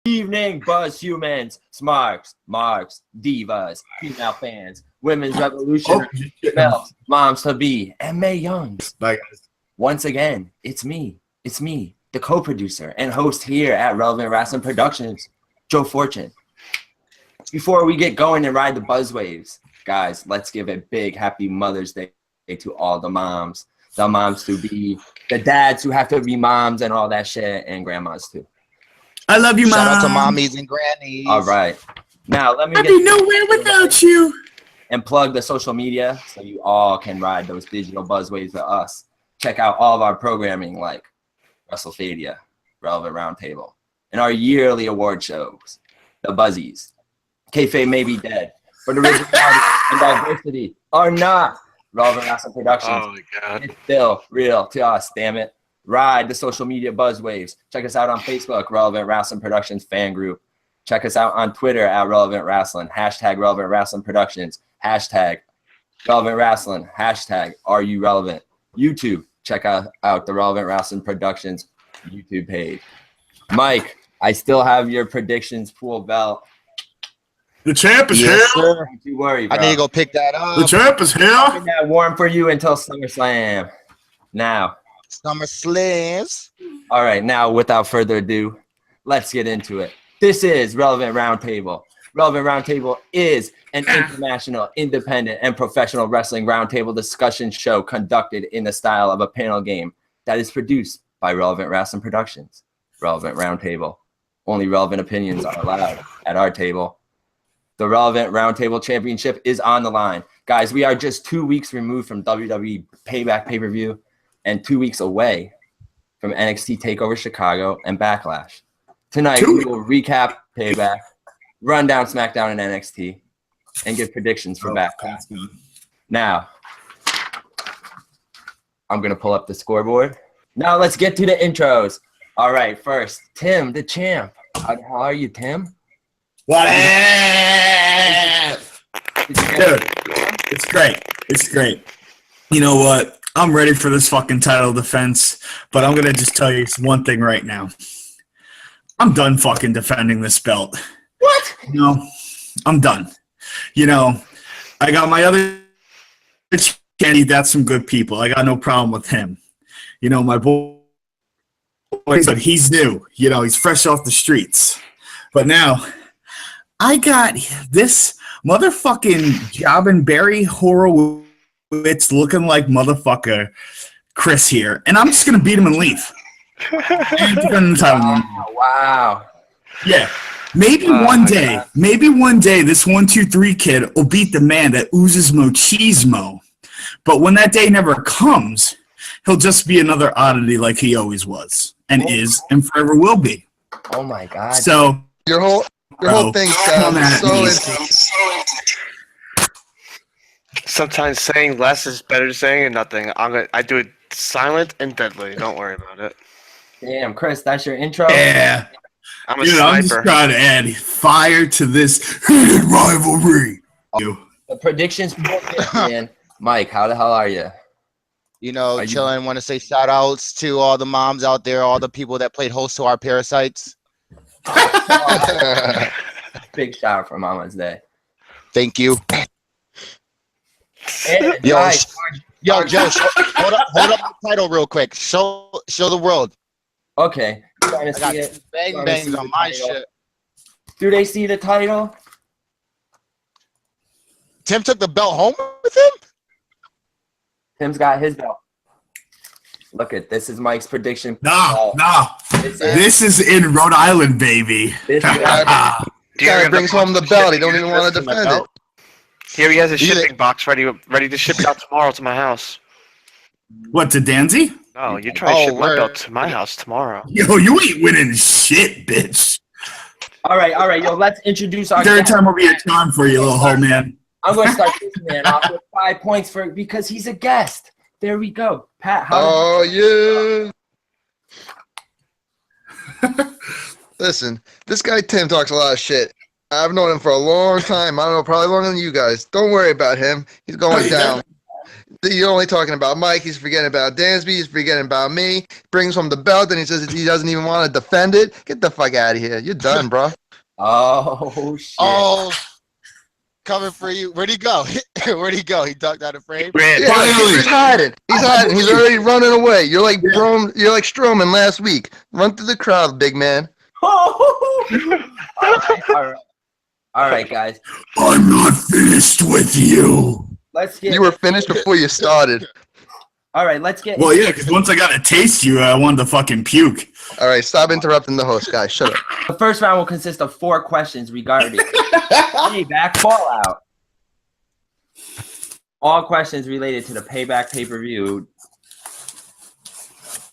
Evening, buzz humans, smarks, marks, divas, female fans, women's revolution, females, moms to be, and Mae Youngs. Bye, guys. Once again, it's me, the co-producer and host here at Relevant Rasslin Productions, Joe Fortune. Before we get going and ride the buzz waves, guys, let's give a big happy Mother's Day to all the moms to be, the dads who have to be moms and all that shit, and grandmas too. I love you, Mom. Shout out to mommies and grannies. All right. Now, let me I'd be nowhere without you. And plug the social media so you all can ride those digital buzzwaves with us. Check out all of our programming like WrestleFadeia, Relevant Roundtable, and our yearly award shows, the Buzzies. Kayfabe may be dead, but originality and diversity are not. Relevant Rasslin Productions. Oh my God. It's still real to us, damn it. Ride the social media buzzwaves. Check us out on Facebook, Relevant Rasslin Productions fan group. Check us out on Twitter at Relevant Rasslin, hashtag Relevant Rasslin Productions, hashtag Relevant Rasslin, hashtag Are You Relevant? YouTube, check out the Relevant Rasslin Productions YouTube page. Mike, I still have your predictions pool belt. The champ is Yes, here. sir. Don't you worry, bro. I need to go pick that up. The champ is here. Keeping that warm for you until SummerSlam. Now. Summer Slams. All right, now without further ado, let's get into it. This is Relevant Roundtable. Relevant Roundtable is an international, independent, and professional wrestling roundtable discussion show conducted in the style of a panel game that is produced by Relevant Rasslin Productions. Relevant Roundtable. Only relevant opinions are allowed at our table. The Relevant Roundtable Championship is on the line. Guys, we are just 2 weeks removed from WWE Payback Pay-Per-View and 2 weeks away from NXT Takeover Chicago and Backlash. Tonight, we will recap Payback, run down Smackdown and NXT, and give predictions for Backlash. Now, I'm going to pull up the scoreboard. Now, let's get to the intros. All right, first, Tim, the champ. How are you, Tim? What? Dude, it's great. It's great. You know what? I'm ready for this fucking title defense, but I'm going to just tell you one thing right now. I'm done fucking defending this belt. What? You know, I'm done. You know, I got my other Kenny, that's some good people. I got no problem with him. You know, my boy, but he's new. You know, he's fresh off the streets. But now, I got this motherfucking Jobbin' Barry Horowitz looking like motherfucker Chris here, and I'm just gonna beat him and leave. And defend the title. Wow. Yeah. Maybe one day, this 1, 2, 3 kid will beat the man that oozes machismo. But when that day never comes, he'll just be another oddity like he always was, and is, and forever will be. Oh my God. So Your whole thing sounds so interesting. Sometimes saying less is better than saying nothing. I do it silent and deadly. Don't worry about it. Damn, Chris, that's your intro? yeah, I'm a I'm just sniper. trying to add fire to this heated rivalry. The predictions, man. Mike, how the hell are you? You know, Are you- chilling. Want to say shout outs to all the moms out there, all the people that played host to our parasites. Big shout out for Mama's Day. Thank you. And Yo, guys, Yo, Joe, hold up the title real quick. Show the world. okay. Trying I to got see it. bang Trying to bangs see on the my title. shit. Do they see the title? Tim took the belt home with him? Tim's got his belt. Look at this is Mike's prediction. No. This This is in Rhode Island, baby. is Guy brings home the belt. He don't even want to defend it. Here he has a shipping box ready to ship it out tomorrow to my house. What, to Danzy? No, you're trying to ship my belt to my house tomorrow. Yo, you ain't winning shit, bitch. all right, yo, let's introduce our Third guest. time will be a charm for you, little hoe man. I'm gonna start this man off with 5 points because he's a guest. There we go. Pat, how Oh, yeah. Listen, this guy Tim talks a lot of shit. I've known him for a long time. I don't know, probably longer than you guys. Don't worry about him. He's going down. You're only talking about Mike. He's forgetting about Dansby. He's forgetting about me. Brings home the belt, and he says he doesn't even want to defend it. Get the fuck out of here. You're done, bro. Oh shit. Oh, coming for you. Where'd he go? Where'd he go? He ducked out of frame. Yeah, Finally. he's hiding. He's hiding. He's already running away. You're like Strowman last week. Run through the crowd, big man. All right, guys. I'm not finished with you. Let's get. You were finished before you started. All right, let's get. Well, yeah, because once I got to taste you, I wanted to fucking puke. All right, stop interrupting the host, guys. Shut up. The first round will consist of 4 questions regarding Payback Fallout. All questions related to the Payback pay-per-view.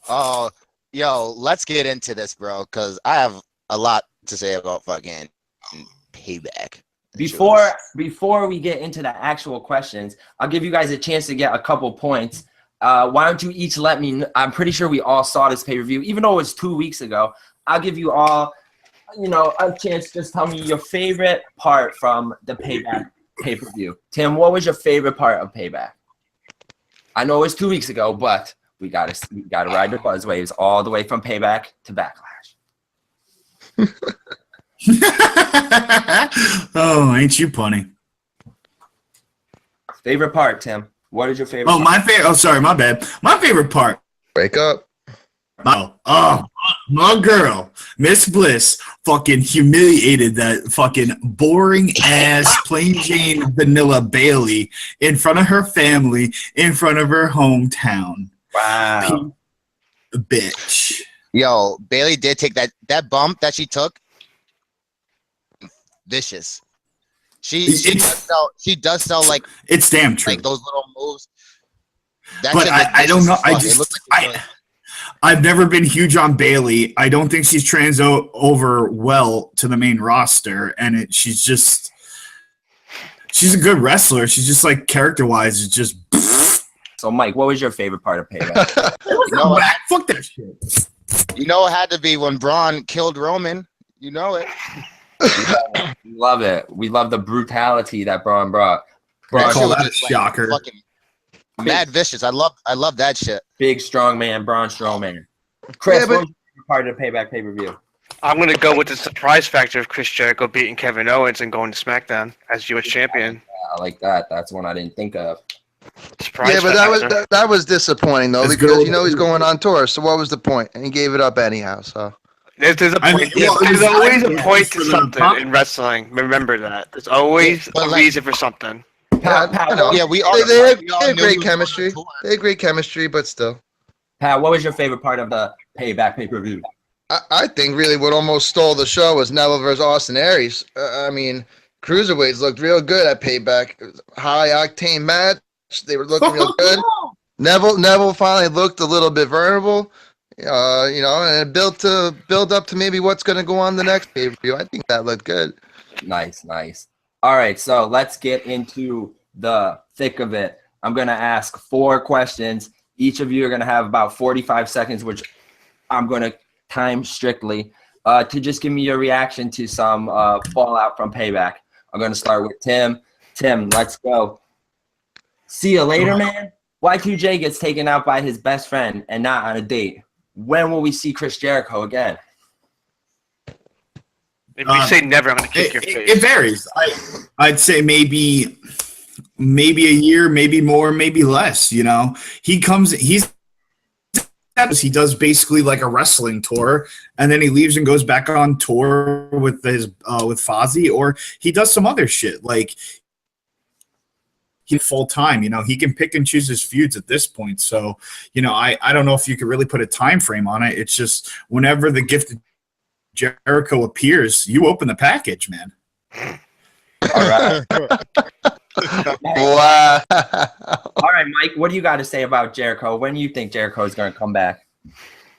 Oh, yo, let's get into this, bro, because I have a lot to say about fucking Payback. Before we get into the actual questions, I'll give you guys a chance to get a couple points. Why don't you each let me know? I'm pretty sure we all saw this pay-per-view, even though it was 2 weeks ago. I'll give you all, a chance to just tell me your favorite part from the Payback pay-per-view. Tim, what was your favorite part of Payback? I know it was 2 weeks ago, but we gotta ride the buzz waves all the way from Payback to Backlash. Oh, ain't you funny? Favorite part, Tim. What is your favorite? Oh, my favorite. Oh, sorry, my bad. My favorite part. Wake up. My girl, Miss Bliss, fucking humiliated that fucking boring ass plain Jane vanilla Bailey in front of her family, in front of her hometown. Wow. Bitch. Yo, Bailey did take that bump that she took. Vicious. She does sell like It's damn true. like those little moves. That But shit looked I don't vicious know. as fuck. It looked like it was- I've never been huge on Bailey. I don't think she's over well to the main roster, and she's a good wrestler. She's just like character-wise, it's just. So, Mike, what was your favorite part of Payback? Fuck that shit. You know it had to be when Braun killed Roman. You know it. We love it. We love the brutality that Braun brought. I That call shit was that a just, like, shocker. fucking mad vicious. I love that shit. Big, strong man, Braun Strowman. Chris, Yeah, but- what was your favorite part of the Payback pay-per-view? I'm going to go with the surprise factor of Chris Jericho beating Kevin Owens and going to SmackDown as U.S. champion. I like that. That's one I didn't think of. Surprise Yeah, but factor. that was disappointing though, That's because good. you know he's going on tour. So what was the point? And he gave it up anyhow. So There's a I point. mean, well, There's it's- always I- a point to for the something pop- in wrestling. Remember that. There's always But a like- reason for something. Pat, I know. Yeah, we all They had we all great knew he was chemistry. going on tour. They had great chemistry, but still. Pat, what was your favorite part of the Payback pay-per-view? I think really what almost stole the show was Neville versus Austin Aries. I mean, cruiserweights looked real good at Payback. It was a high octane match. They were looking real good. Neville finally looked a little bit vulnerable. And it build up to maybe what's going to go on the next pay-per-view. I think that looked good. Nice. All right, so let's get into the thick of it. I'm going to ask 4 questions. Each of you are going to have about 45 seconds, which I'm going to time strictly, to just give me your reaction to some fallout from Payback. I'm going to start with Tim. Tim, let's go. See you later, man. Y2J gets taken out by his best friend and not on a date. When will we see Chris Jericho again? If you say never, I'm going to kick your face. It varies. I'd say maybe a year, maybe more, maybe less. He does basically like a wrestling tour, and then he leaves and goes back on tour with with Fozzy, or he does some other shit like he full time. He can pick and choose his feuds at this point. So I don't know if you could really put a time frame on it. It's just whenever the gifted Jericho appears, you open the package, man. All right. Wow. All right, Mike, what do you got to say about Jericho? When do you think Jericho is going to come back?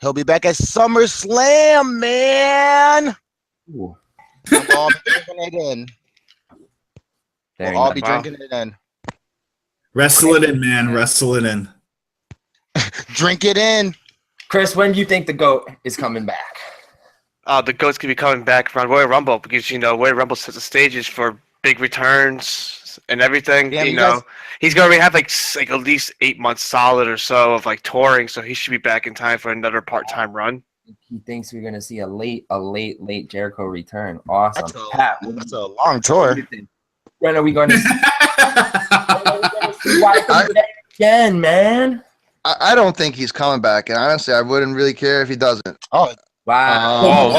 He'll be back at SummerSlam, man. Ooh, We'll all be drinking it in. very We'll all nice. be drinking it in. Wrestle it in, man. Wrestle it in. Drink it in. Chris, when do you think the GOAT is coming back? The GOAT's going to be coming back around Royal Rumble because, Royal Rumble sets the stages for big returns and everything. Yeah, you you know, guys- he's gonna have like at least 8 months solid or so of like touring, so he should be back in time for another part-time run. He thinks we're gonna see a late Jericho return. Awesome. That's a, Pat, that's a long what tour. do you think? When are we gonna see, why come back again, man? I don't think he's coming back, and honestly, I wouldn't really care if he doesn't. Oh, Wow.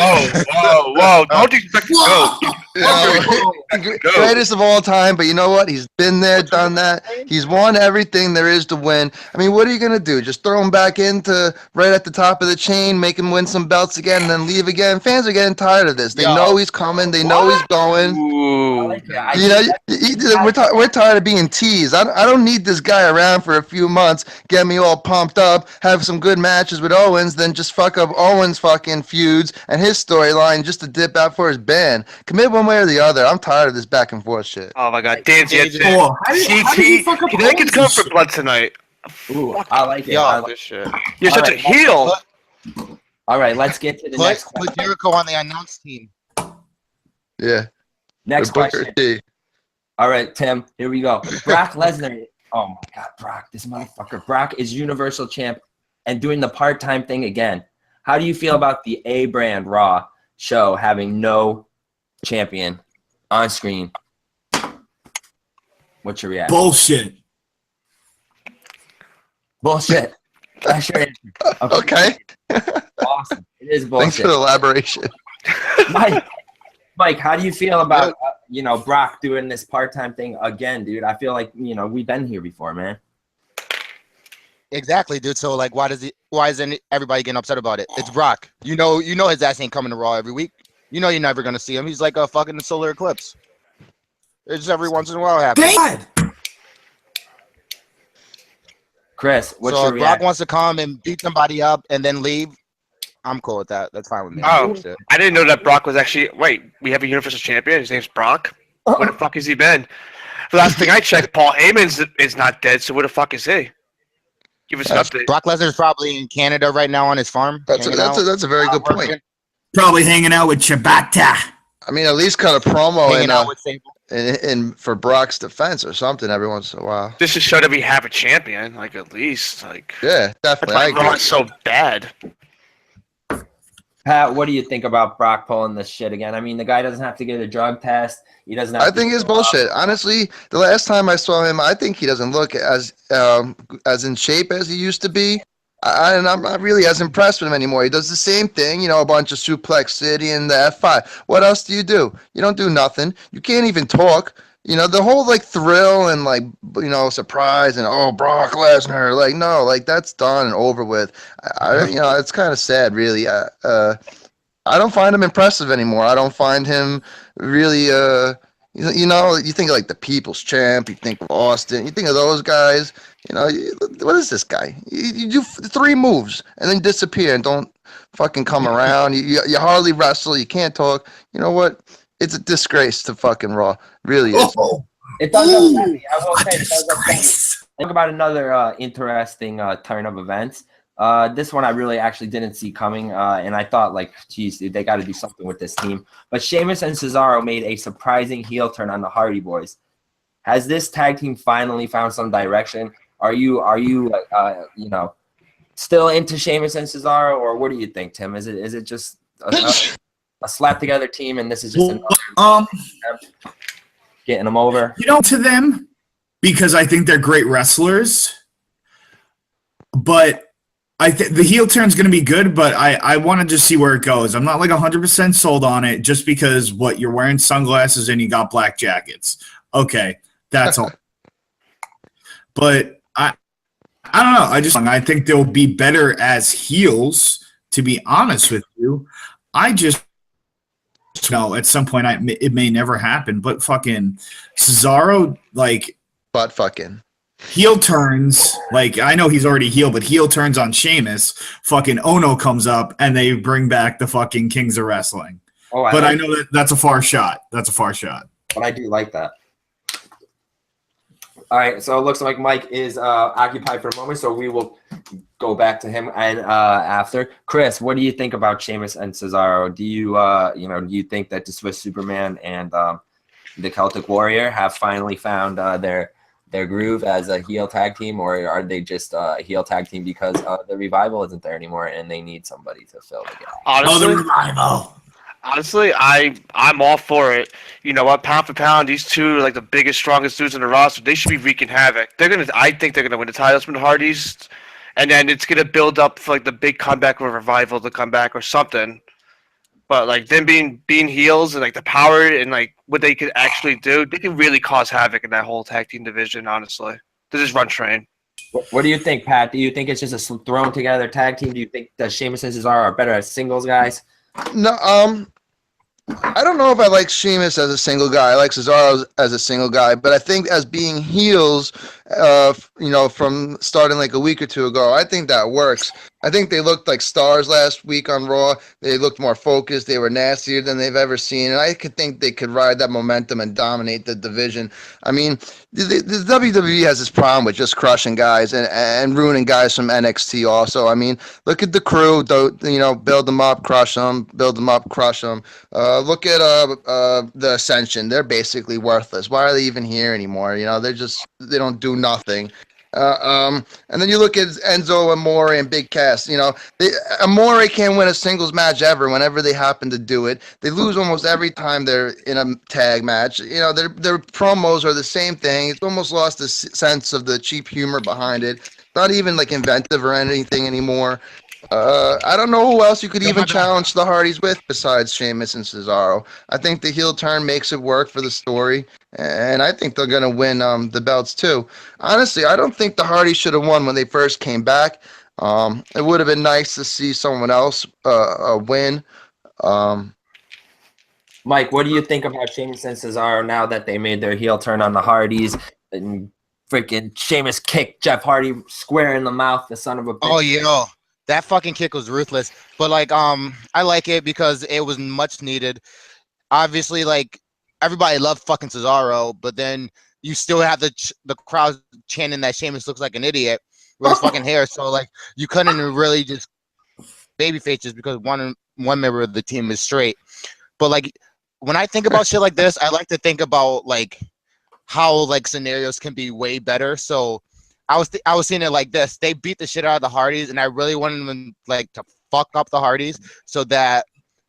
Whoa! Don't expect to go. You know, greatest of all time, but you know what? He's been there, done that. He's won everything there is to win. I mean, what are you gonna do? Just throw him back into right at the top of the chain, make him win some belts again, and then leave again? Fans are getting tired of this. They know he's coming. They know he's going. Ooh. You know, we're tired of being teased. I don't need this guy around for a few months, get me all pumped up, have some good matches with Owens, then just fuck up Owens' fucking feuds and his storyline just to dip out for his band. Commit one way or the other. I'm tired of this back and forth shit. Oh my God, Dan's yet. Oh, He didn't come for blood tonight. Ooh, I like it. Yo, I like This shit. You're such a Alright, heel. All right, let's get to the next put question. Jericho on the announce team. Yeah. Next With Booker question. T. All right, Tim, here we go. Brock Lesnar. Oh my God, Brock, this motherfucker. Brock is Universal Champ and doing the part-time thing again. How do you feel about the A Brand Raw show having no champion on screen? What's your reaction? bullshit. Bullshit. That's your answer. Okay. Awesome. It is Thanks bullshit. for the elaboration. Mike, how do you feel about Brock doing this part-time thing again, dude? I feel like we've been here before, man. Exactly, dude. So like, why isn't everybody getting upset about it? It's Brock. You know his ass ain't coming to Raw every week. You know you're never gonna see him. He's like a fucking solar eclipse. It's just every once in a while happens. God. Chris, what's So your if Brock reaction? wants to come and beat somebody up and then leave, I'm cool with that. That's fine with me. Oh. Shit. I didn't know that Brock was actually. Wait, we have a Universal Champion. His name's Brock. Where the fuck has he been? The last thing I checked, Paul Heyman is not dead. So where the fuck is he? Give us an update. Brock Lesnar's probably in Canada right now on his farm. That's a very good point. Working, Probably hanging out with Chibata. I mean, at least cut a promo hanging out with Sable. in for Brock's defense or something every once in a while. This should show that we have a champion, like at least, like. Yeah, That's definitely. why I agree. Raw's so bad. Pat, what do you think about Brock pulling this shit again? I mean, the guy doesn't have to get a drug test. He doesn't have I to think it's bullshit. Honestly, the last time I saw him, I think he doesn't look as in shape as he used to be. And I'm not really as impressed with him anymore. He does the same thing, a bunch of Suplex City and the F5. What else do? You don't do nothing. You can't even talk. The whole thrill and surprise and Brock Lesnar, no, that's done and over with. It's kind of sad, really. I don't find him impressive anymore. I don't find him really. You think of the People's Champ. You think of Austin. You think of those guys. What is this guy? You do 3 moves and then disappear and don't fucking come around. You hardly wrestle. You can't talk. You know what? It's a disgrace to fucking Raw. Really is. It does upset me. I will say it does upset me. Think about another interesting turn of events. This one I really actually didn't see coming, and I thought, geez, dude, they got to do something with this team. But Sheamus and Cesaro made a surprising heel turn on the Hardy Boys. Has this tag team finally found some direction? Are you still into Sheamus and Cesaro, or what do you think, Tim? Is it just a slap together team, and this is just another getting them over? To them, because I think they're great wrestlers, but I think the heel turn's going to be good, but I want to just see where it goes. I'm not 100% sold on it just because you're wearing sunglasses and you got black jackets. Okay, that's all. But I don't know. I think they'll be better as heels, to be honest with you. I just know at some point it may never happen, but fucking Cesaro, But fucking. heel turns, I know he's already heel, but heel turns on Sheamus, fucking Ono comes up and they bring back the fucking Kings of Wrestling. But I know that's a far shot. But I do like that. All right, so it looks like Mike is occupied for a moment, so we will go back to him and after. Chris, what do you think about Sheamus and Cesaro? Do you do you think that the Swiss Superman and the Celtic Warrior have finally found their groove as a heel tag team, or are they just a heel tag team because the Revival isn't there anymore and they need somebody to fill the gap? Honestly, the Revival. Honestly, I'm all for it. You know what? Pound for pound, these two are like the biggest, strongest dudes in the roster. They should be wreaking havoc. I think they're gonna win the titles from the Hardys, and then it's gonna build up for like the big comeback or Revival to come back or something. But like them being heels and like the power and like what they could actually do, they can really cause havoc in that whole tag team division. Honestly, they just run train. What do you think, Pat? Do you think it's just a thrown together tag team? Do you think that Sheamus and Cesaro are better as singles guys? No, I don't know if I like Sheamus as a single guy. I like Cesaro as a single guy, but I think as being heels, from starting like a week or two ago, I think that works. I think they looked like stars last week on Raw. They looked more focused. They were nastier than they've ever seen, and I could think they could ride that momentum and dominate the division. I mean, the WWE has this problem with just crushing guys and ruining guys from NXT also. I mean, look at the Crew, build them up, crush them, build them up, crush them. Look at the Ascension. They're basically worthless. Why are they even here anymore? They don't do nothing. And then you look at Enzo Amore and Big Cass. Amore can't win a singles match ever. Whenever they happen to do it, they lose almost every time they're in a tag match. Their promos are the same thing. It's almost lost the sense of the cheap humor behind it. Not even like inventive or anything anymore. I don't know who else you could even challenge the Hardys with besides Sheamus and Cesaro. I think the heel turn makes it work for the story, and I think they're going to win the belts too. Honestly, I don't think the Hardys should have won when they first came back. It would have been nice to see someone else win. Mike, what do you think about Sheamus and Cesaro now that they made their heel turn on the Hardys? And freaking Sheamus kicked Jeff Hardy square in the mouth, the son of a bitch. Oh, yeah. That fucking kick was ruthless. But, I like it because it was much needed. Obviously, everybody loved fucking Cesaro, but then you still have the crowd chanting that Sheamus looks like an idiot with his fucking hair. So, you couldn't really just babyface just because one member of the team is straight. But, when I think about shit like this, I like to think about, how, scenarios can be way better. So, I was seeing it like this. They beat the shit out of the Hardys, and I really wanted them to fuck up the Hardys so that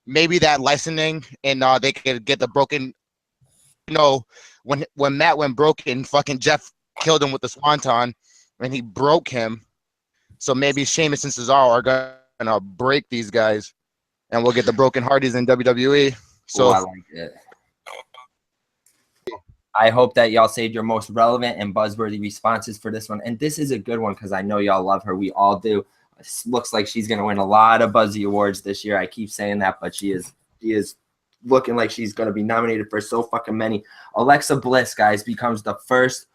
maybe that licensing and they could get the broken. When Matt went broken, fucking Jeff killed him with the swanton, and he broke him. So maybe Sheamus and Cesaro are gonna break these guys, and we'll get the broken Hardys in WWE. So I like it. I hope that y'all saved your most relevant and buzzworthy responses for this one. And this is a good one because I know y'all love her. We all do. It looks like she's going to win a lot of Buzzy Awards this year. I keep saying that, but she is looking like she's going to be nominated for so fucking many. Alexa Bliss, guys, becomes the first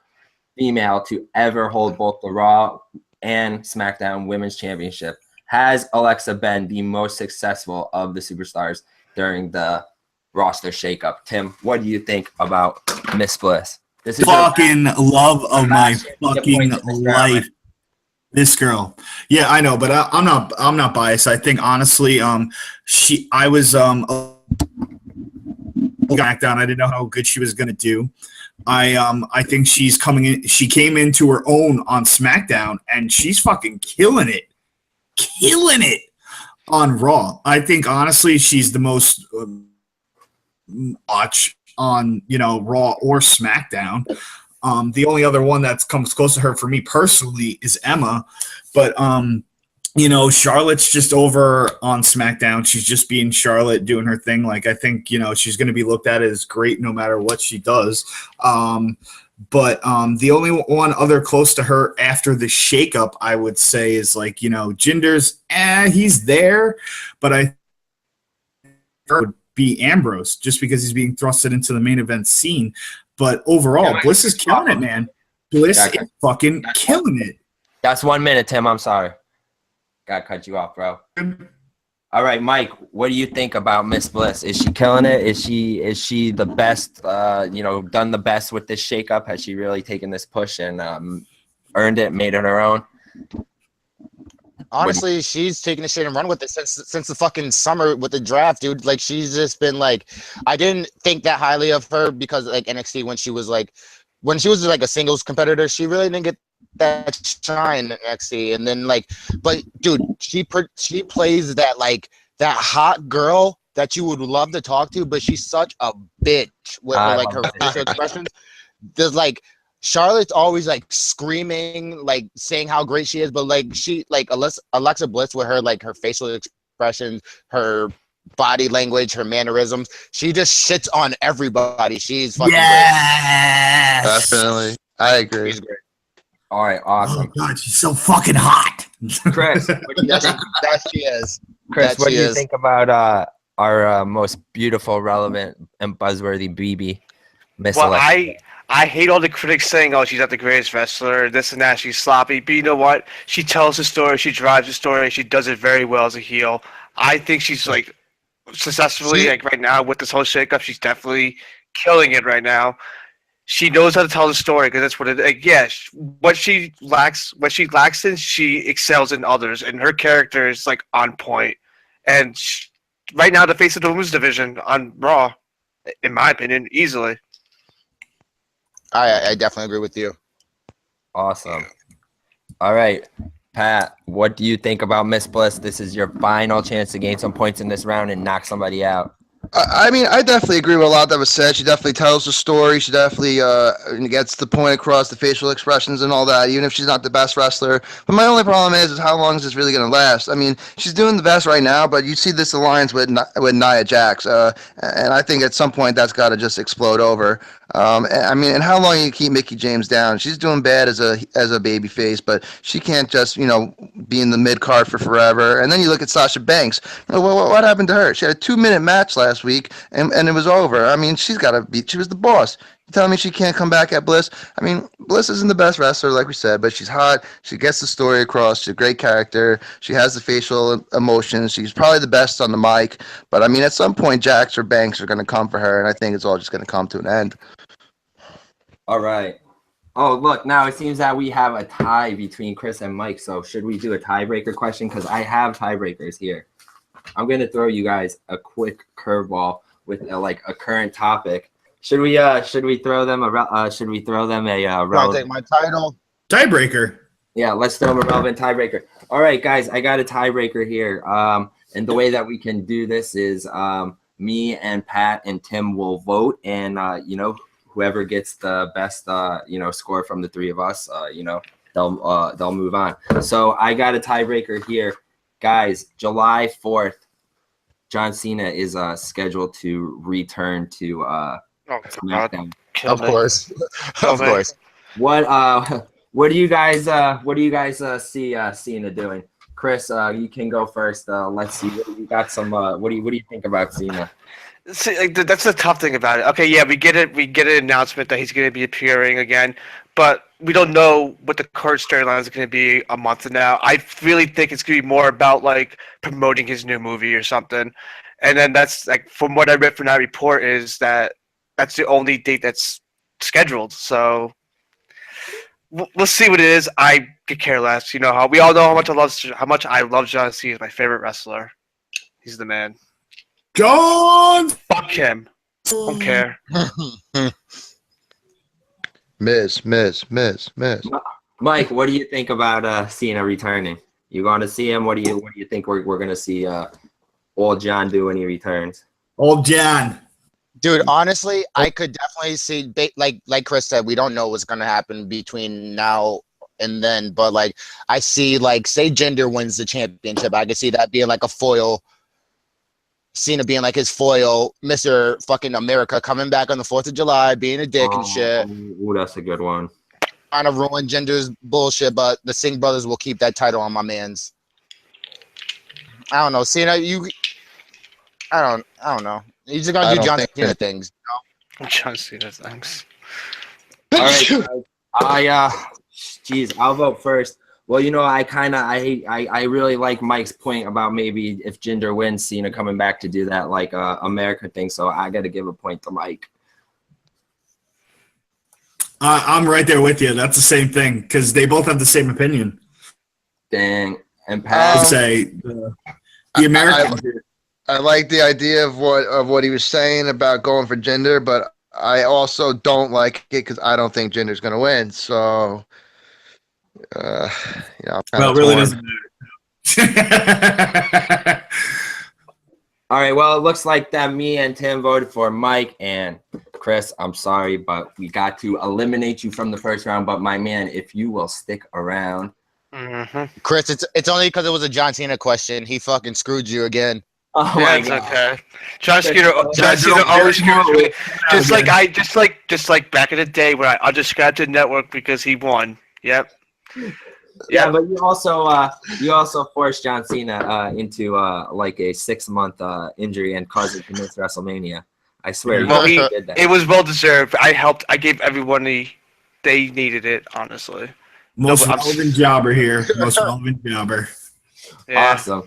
female to ever hold both the Raw and SmackDown Women's Championship. Has Alexa been the most successful of the superstars during the roster shakeup? Tim, what do you think about Miss Bliss? This is fucking love of my fucking life. This girl. Yeah, I know, but I'm not biased. I think honestly, I was SmackDown. I didn't know how good she was gonna do. I think she's coming in. She came into her own on SmackDown, and she's fucking killing it on Raw. I think honestly, she's the most watch on Raw or SmackDown. The only other one that comes close to her for me personally is Emma, but Charlotte's just over on SmackDown. She's just being Charlotte, doing her thing. I think she's going to be looked at as great no matter what she does. But the only one other close to her after the shakeup, I would say, is Jinder's. He's there, but I would be Ambrose just because he's being thrusted into the main event scene. But overall, Bliss is killing it, man. Bliss is fucking killing it. That's 1 minute, Tim. I'm sorry. Gotta cut you off, bro. All right, Mike, what do you think about Miss Bliss? Is she killing it? Is she the best, done the best with this shakeup? Has she really taken this push and earned it, made it her own? honestly, she's taking the shit and run with it since the fucking summer with the draft, dude. Like, she's just been like, I didn't think that highly of her because like NXT when she was like a singles competitor, she really didn't get that shine in NXT. And then like, but dude, she plays that like that hot girl that you would love to talk to, but she's such a bitch with like her facial expressions. There's like. Charlotte's always like screaming, like saying how great she is, but like Alexa Bliss with her like her facial expressions, her body language, her mannerisms, she just shits on everybody. She's fucking yes! great. Definitely. I agree. She's great. All right, awesome. Oh God, she's so fucking hot. Chris, what do you think? That she is. Chris, That what do she you is. think about our most beautiful, relevant, and buzzworthy BB? Miss Well, Alexa? I hate all the critics saying, "Oh, she's not the greatest wrestler, this and that. She's sloppy." But you know what? She tells the story. She drives the story. She does it very well as a heel. I think she's like successfully like right now with this whole shakeup. She's definitely killing it right now. She knows how to tell the story because that's what it. Like, yeah, what she lacks in, she excels in others, and her character is like on point. And right now, the face of the women's division on Raw, in my opinion, easily. I definitely agree with you. Awesome. All right, Pat, what do you think about Miss Bliss? This is your final chance to gain some points in this round and knock somebody out. I mean, I definitely agree with a lot that was said. She definitely tells the story. She definitely gets the point across, the facial expressions and all that, even if she's not the best wrestler. But my only problem is how long is this really going to last? I mean, she's doing the best right now, but you see this alliance with Nia Jax, and I think at some point that's got to just explode over. I mean, and how long you keep Mickie James down? She's doing bad as a baby face, but she can't just be in the mid card for forever. And then you look at Sasha Banks. What happened to her? She had a 2-minute match last week, and it was over. I mean, she's got to be. She was the boss. You telling me she can't come back at Bliss? I mean, Bliss isn't the best wrestler, like we said, but she's hot. She gets the story across. She's a great character. She has the facial emotions. She's probably the best on the mic. But I mean, at some point, Jax or Banks are going to come for her, and I think it's all just going to come to an end. All right. Oh, look, now it seems that we have a tie between Chris and Mike. So should we do a tiebreaker question? Because I have tiebreakers here. I'm going to throw you guys a quick curveball with a current topic. Should we throw them a Want to take my title? Tiebreaker. Yeah, let's throw them a relevant tiebreaker. All right, guys, I got a tiebreaker here. And the way that we can do this is me and Pat and Tim will vote, and whoever gets the best score from the three of us, they'll move on. So I got a tiebreaker here. Guys, July 4th, John Cena is scheduled to return to Smackdown. Of course. Of course. What do you guys see Cena doing? Chris, you can go first. Let's see. You got some what do you think about Cena? See, that's the tough thing about it. Okay, yeah, we get it. We get an announcement that he's going to be appearing again, but we don't know what the current storyline is going to be a month from now. I really think it's going to be more about like promoting his new movie or something. And then that's like from what I read from that report is that that's the only date that's scheduled. So we'll see what it is. I could care less. You know how we all know how much I love John Cena. He's my favorite wrestler. He's the man. John. Fuck him. Don't care. Miss. Mike, what do you think about Cena returning? You going to see him? What do you think we're going to see old John do when he returns? Old John. Dude, honestly, I could definitely see, like Chris said, we don't know what's going to happen between now and then, but like I see, like, say Jinder wins the championship, I could see that being like a foil, Cena being like his foil, Mr. fucking America coming back on the 4th of July, being a dick and shit. Ooh, that's a good one. Trying to ruin Jinder's bullshit, but the Singh brothers will keep that title on my man's. I don't know, Cena, I don't know. He's just gonna do John Cena things. John Cena things. All right, I'll vote first. Well, I really like Mike's point about maybe if Jinder wins, Cena coming back to do that like America thing. So I got to give a point to Mike. I'm right there with you. That's the same thing because they both have the same opinion. Dang. And Pat, say the Americans. I like the idea of what he was saying about going for Jinder, but I also don't like it because I don't think Jinder's going to win. So, I'm Well, it really doesn't matter. all right, well, it looks like that me and Tim voted for Mike, and Chris, I'm sorry, but we got to eliminate you from the first round. But my man, if you will stick around. Chris, it's only because it was a John Cena question. He fucking screwed you again. Oh my It's God. okay. John Cena always screws me. Just like back in the day when I unsubscribed to the network because he won. Yep. Yeah, but you also forced John Cena into like a 6-month injury and caused him to miss WrestleMania. I swear. Well, you did that. it was well deserved. I gave everyone they needed it, honestly. Most relevant jobber here. Most relevant jobber. Yeah. Awesome.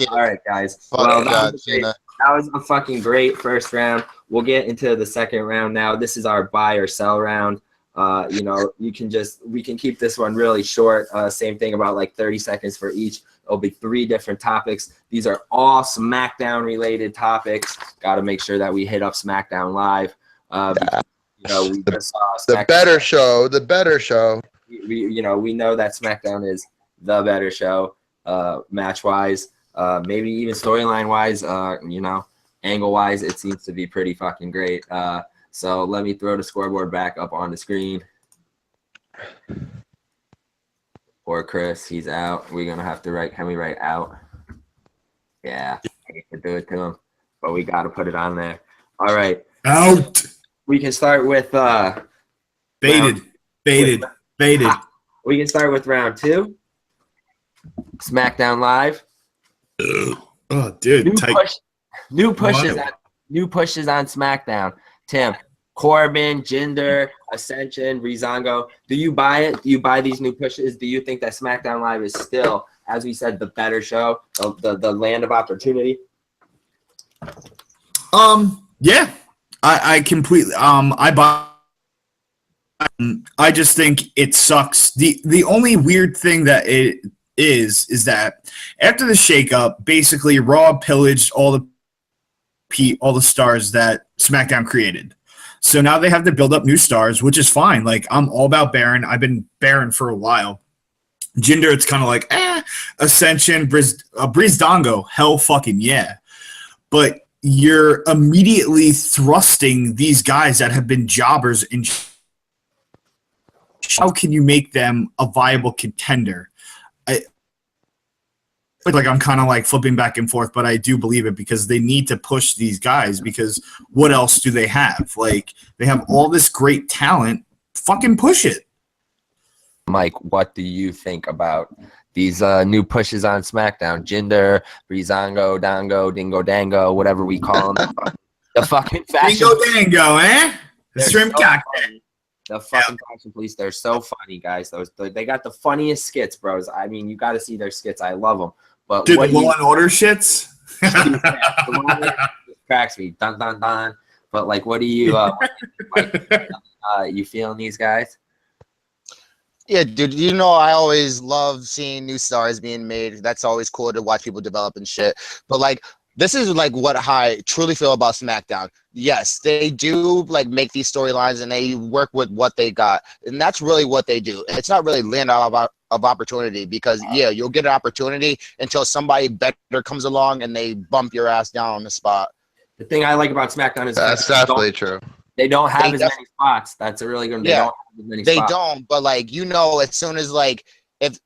All right, guys. Fuck Well, God, that was a fucking great first round. We'll get into the second round now. This is our buy or sell round. We can keep this one really short. Same thing, about like 30 seconds for each. It'll be 3 different topics. These are all SmackDown related topics. Got to make sure that we hit up SmackDown Live. We just saw the better show. The better show. We know that SmackDown is the better show, match wise, maybe even storyline wise. Angle wise, it seems to be pretty fucking great. So let me throw the scoreboard back up on the screen. Poor Chris, he's out. We're gonna have to write. Can we write out? Yeah, I hate to do it to him, but we got to put it on there. All right, Out. we can start with Baited. We can start with round 2. SmackDown Live. Oh, dude. New pushes on SmackDown. Tim, Corbin, Jinder, Ascension, Breezango. Do you buy it? Do you buy these new pushes? Do you think that SmackDown Live is still, as we said, the better show, the land of opportunity? Yeah. I completely I buy. I just think it sucks. The only weird thing that it is that after the shakeup, basically Raw pillaged all the stars that SmackDown created. So now they have to build up new stars, which is fine. Like, I'm all about Baron. I've been Baron for a while. Jinder, it's kind of like, Ascension, Breezango, hell fucking yeah. But you're immediately thrusting these guys that have been jobbers in. How can you make them a viable contender? I'm kind of like flipping back and forth, but I do believe it because they need to push these guys because what else do they have? Like, they have all this great talent. Fucking push it. Mike, what do you think about these new pushes on SmackDown? Jinder, Breezango, Dango, Dingo Dango, whatever we call them. The fucking fashion. Dingo Dango, eh? The They're shrimp so cocktail. funny. The fucking fashion police, they're so funny, guys. They got the funniest skits, bros. I mean, you got to see their skits. I love them. But Dude, the Law and Order shits? cracks me. Dun, dun, dun. But, like, what do you you feeling these guys? Yeah, dude, I always love seeing new stars being made. That's always cool to watch people develop and shit. But, like, this is, like, what I truly feel about SmackDown. Yes, they do, like, make these storylines and they work with what they got. And that's really what they do. It's not really land of opportunity because, yeah, you'll get an opportunity until somebody better comes along and they bump your ass down on the spot. The thing I like about SmackDown is That's definitely true. They don't have as many spots. That's a really good. They don't have as many spots. They don't, but like as soon as like if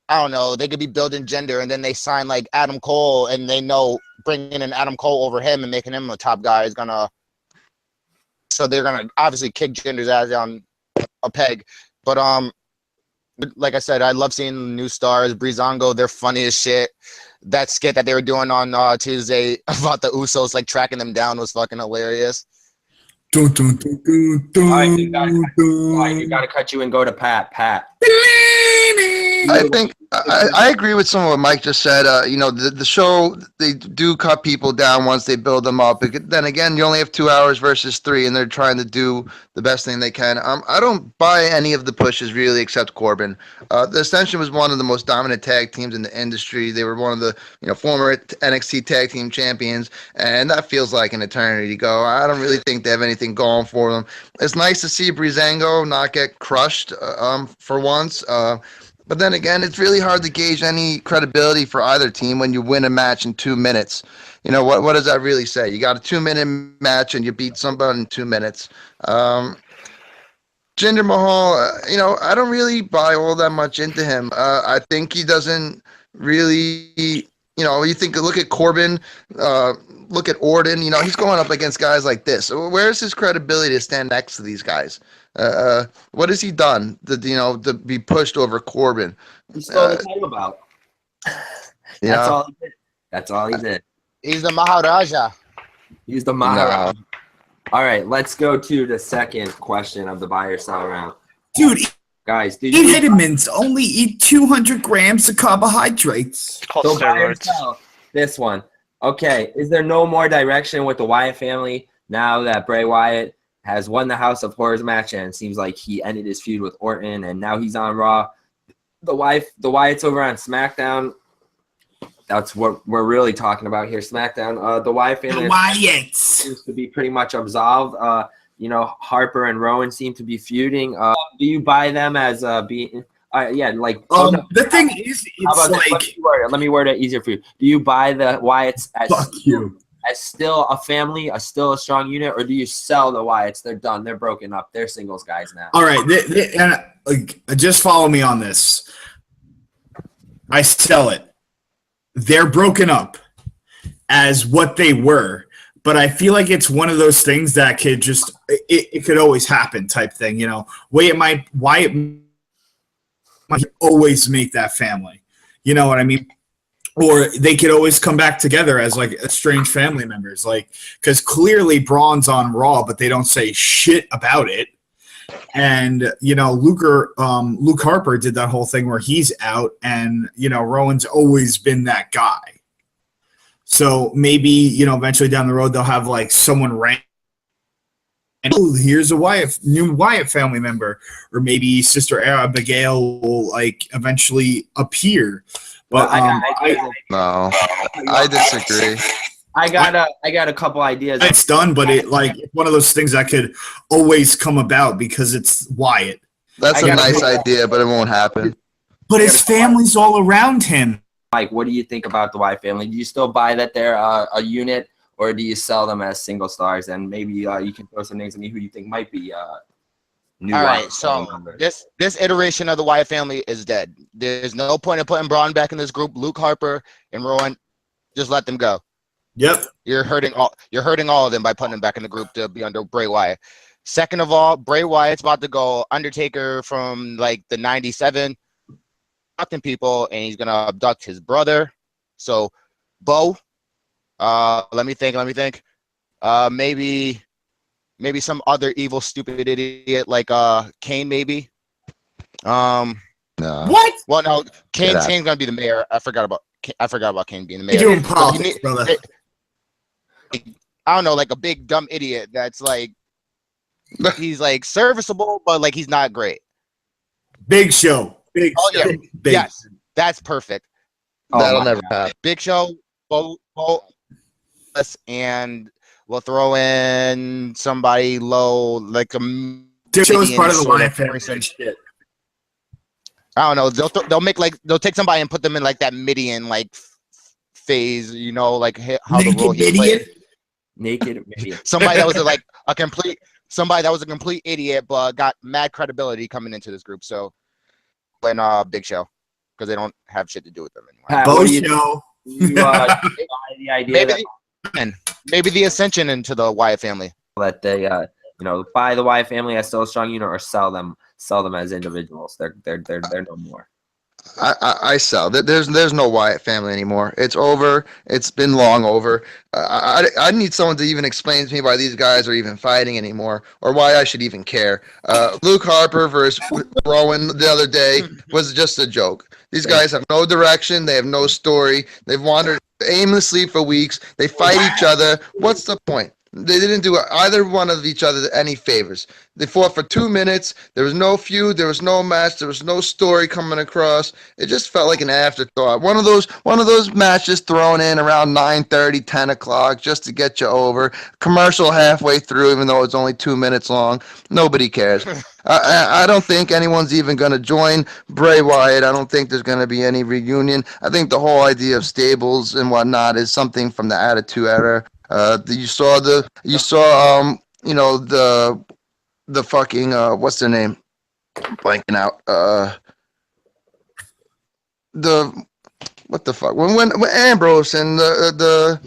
I don't know, they could be building Jinder and then they sign like Adam Cole and they know bringing in Adam Cole over him and making him a top guy is gonna. So they're gonna obviously kick Jinder's ass down a peg, but like I said, I love seeing new stars. Breezango, they're funny as shit. That skit that they were doing on Tuesday about the Usos like tracking them down was fucking hilarious. Dun, dun, dun, dun, dun, All right, you gotta cut you and go to Pat. Pat. I think I agree with some of what Mike just said. You know, the show, they do cut people down once they build them up. But then again, you only have 2 hours versus 3, and they're trying to do the best thing they can. I don't buy any of the pushes really, except Corbin. The Ascension was one of the most dominant tag teams in the industry. They were one of the former NXT tag team champions, and that feels like an eternity to go. I don't really think they have anything going for them. It's nice to see Breezango not get crushed for once. But then again, it's really hard to gauge any credibility for either team when you win a match in 2 minutes. You know, what does that really say? You got a 2-minute match and you beat somebody in 2 minutes. Jinder Mahal, I don't really buy all that much into him. I think he doesn't really, look at Corbin, look at Orton, he's going up against guys like this. Where's his credibility to stand next to these guys? What has he done to be pushed over Corbin? He stole the title belt. That's all he did. That's all he did. He's the Maharaja. He's the Maharaja. No. All right, let's go to the second question of the buy or sell round. Dude, guys, vitamins only eat 200 grams of carbohydrates. It's called steroids. This one. Okay, is there no more direction with the Wyatt family now that Bray Wyatt has won the House of Horrors match, and it seems like he ended his feud with Orton, and now he's on Raw? The Wyatts over on SmackDown. That's what we're really talking about here. SmackDown. The Wyatt family seems to be pretty much absolved. Harper and Rowan seem to be feuding. Do you buy them as being? The thing is, it's like. Let me word it easier for you. Do you buy the Wyatts as still a family, still a strong unit, or do you sell the Wyatts? They're done. They're broken up. They're singles guys now. All right, just follow me on this. I sell it. They're broken up as what they were, but I feel like it's one of those things that could just it could always happen type thing. Wyatt might always make that family. You know what I mean? Or they could always come back together as like estranged family members, because clearly Braun's on Raw, but they don't say shit about it. And Luke Harper did that whole thing where he's out, and Rowan's always been that guy. So maybe eventually down the road they'll have like someone rank. And here's a new Wyatt family member, or maybe Sister Abigail will eventually appear. But I disagree. I got a couple ideas. It's done, but it's one of those things that could always come about because it's Wyatt. That's a nice idea, but it won't happen. But his family's all around him. Mike, what do you think about the Wyatt family? Do you still buy that they're a unit, or do you sell them as single stars? And maybe you can throw some names at me who you think might be new. All right, so this iteration of the Wyatt family is dead. There's no point in putting Braun back in this group. Luke Harper and Rowan, just let them go. Yep. You're hurting all of them by putting them back in the group to be under Bray Wyatt. Second of all, Bray Wyatt's about to go Undertaker from the 97, abducting people, and he's gonna abduct his brother. So, Bo, let me think. Maybe some other evil, stupid idiot like Kane, maybe. No. What? Well, no, Kane's gonna be the mayor. I forgot about Kane being the mayor. You're doing politics, brother. I don't know, like a big dumb idiot that's he's serviceable, but he's not great. Big Show. Big Show. Yes, that's perfect. That'll never happen. Big Show, and we'll throw in somebody low, Big Show is part of the Wyatt family. Shit. I don't know. They'll take somebody and put them in that Midian phase, how Naked the role he played. Naked Midian. Somebody that was a complete idiot, but got mad credibility coming into this group. So when Big Show, because they don't have shit to do with them anymore. Bo Show. The idea maybe the ascension into the Wyatt family. That they buy the Wyatt family as still a strong unit, or sell them as individuals. They're no more. I sell. There's no Wyatt family anymore. It's over. It's been long over. I need someone to even explain to me why these guys are even fighting anymore, or why I should even care. Luke Harper versus Rowan the other day was just a joke. These guys have no direction. They have no story. They've wandered aimlessly for weeks. They fight each other. What's the point? They didn't do either one of each other any favors. They fought for 2 minutes. There was no feud. There was no match. There was no story coming across. It just felt like an afterthought. One of those matches thrown in around 9:30, 10 o'clock just to get you over. Commercial halfway through, even though it's only 2 minutes long. Nobody cares. I don't think anyone's even going to join Bray Wyatt. I don't think there's going to be any reunion. I think the whole idea of stables and whatnot is something from the Attitude Era. You saw the fucking what's their name? Blanking out. What the fuck? When Ambrose and the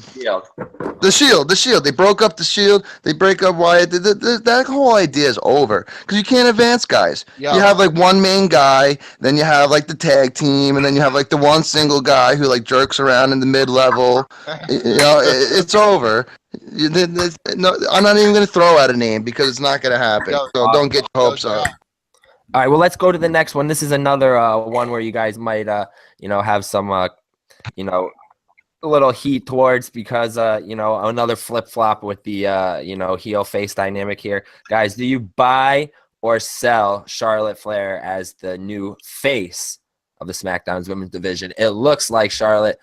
Shield, they broke up the Shield. They break up Wyatt. That whole idea is over because you can't advance guys. Yo. You have like one main guy, then you have like the tag team, and then you have like the one single guy who like jerks around in the mid level. It's over. No, I'm not even gonna throw out a name because it's not gonna happen. So don't get your hopes up. All right, well, let's go to the next one. This is another one where you guys might, have some, a little heat towards because, another flip-flop with the, heel-face dynamic here. Guys, do you buy or sell Charlotte Flair as the new face of the SmackDown's women's division? It looks like Charlotte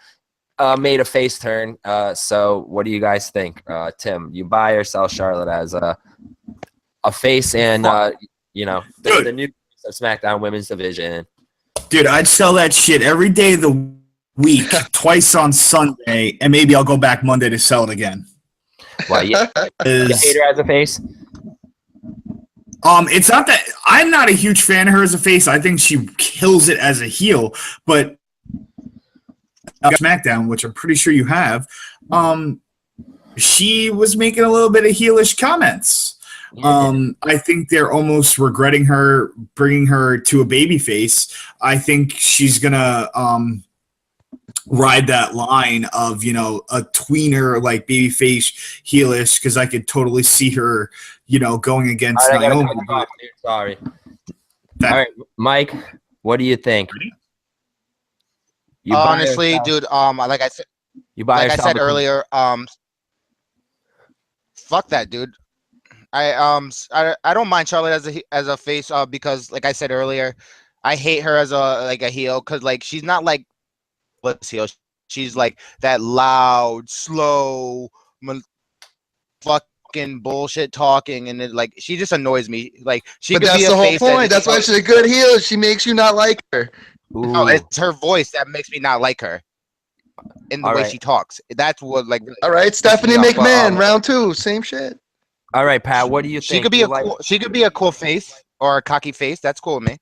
made a face turn. So what do you guys think? Tim, you buy or sell Charlotte as a face and, the new of SmackDown women's division? Dude, I'd sell that shit every day of the week, twice on Sunday, and maybe I'll go back Monday to sell it again. Why, you hate her as a face? It's not that I'm not a huge fan of her as a face. I think she kills it as a heel, but SmackDown, which I'm pretty sure you have, she was making a little bit of heelish comments. I think they're almost regretting her bringing her to a babyface. I think she's gonna ride that line of a tweener like babyface heelish because I could totally see her going against Naomi. Sorry. All right, Mike, what do you think? You honestly, dude, like I said, I said earlier, fuck that, dude. I don't mind Charlotte as a face because like I said earlier, I hate her as a heel because like she's not like what's heel. She's like that loud, slow, fucking bullshit talking, and it, like she just annoys me. Like but that's the whole point. That's why she's a good heel. She makes you not like her. Ooh. No, it's her voice that makes me not like her. In the way she talks. That's what like. All right, Stephanie McMahon, round 2, same shit. All right, Pat, what do you think? She could be a cool face or a cocky face. That's cool with me.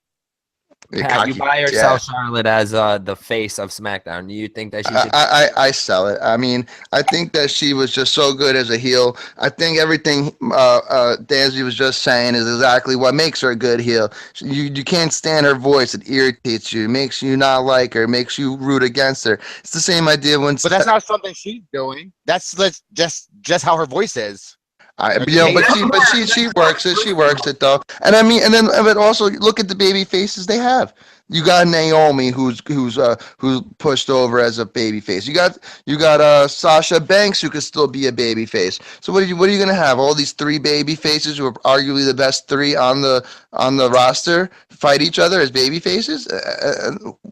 Pat, you buy or sell Charlotte as the face of SmackDown? Do you think that she should? I sell it. I mean, I think that she was just so good as a heel. I think everything Dansby was just saying is exactly what makes her a good heel. You can't stand her voice. It irritates you. It makes you not like her. It makes you root against her. It's the same idea when. But that's not something she's doing. That's just how her voice is. But she works it. She works it though, and I mean, and then but also look at the baby faces they have. You got Naomi, who's pushed over as a baby face. You got Sasha Banks, who could still be a baby face. So what are you gonna have? All these 3 baby faces who are arguably the best 3 on the roster fight each other as baby faces?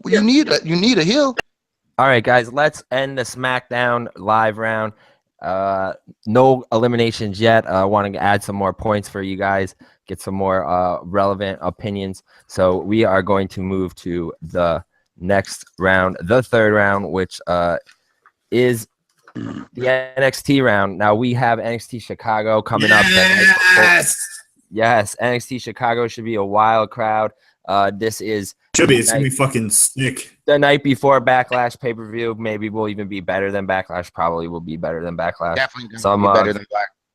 You need a heel. All right, guys, let's end the SmackDown live round. No eliminations yet. I want to add some more points for you guys, get some more relevant opinions. So we are going to move to the next round, the third round, which is the NXT round. Now we have NXT Chicago coming up. Yes, NXT Chicago should be a wild crowd. This is it's gonna be fucking sick. The night before Backlash pay-per-view, maybe will even be better than Backlash. Probably will be better than Backlash. Definitely some better than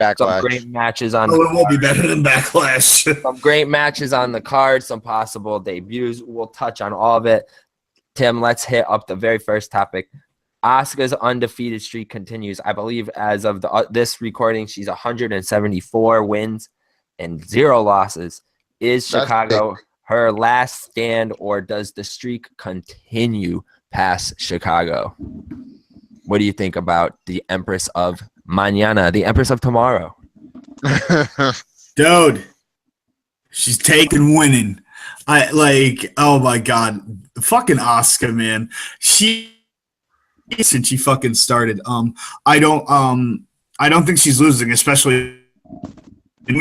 Backlash. Some great matches on. It will be better than Backlash. Some great matches on the card. Some possible debuts. We'll touch on all of it. Tim, let's hit up the very first topic. Asuka's undefeated streak continues. I believe as of this recording, she's 174 wins and 0 losses. Is Chicago her last stand, or does the streak continue past Chicago? What do you think about the Empress of Mañana, the Empress of Tomorrow? Dude, she's taking winning. Oh my God, fucking Asuka, man. Since she fucking started, I don't think she's losing, especially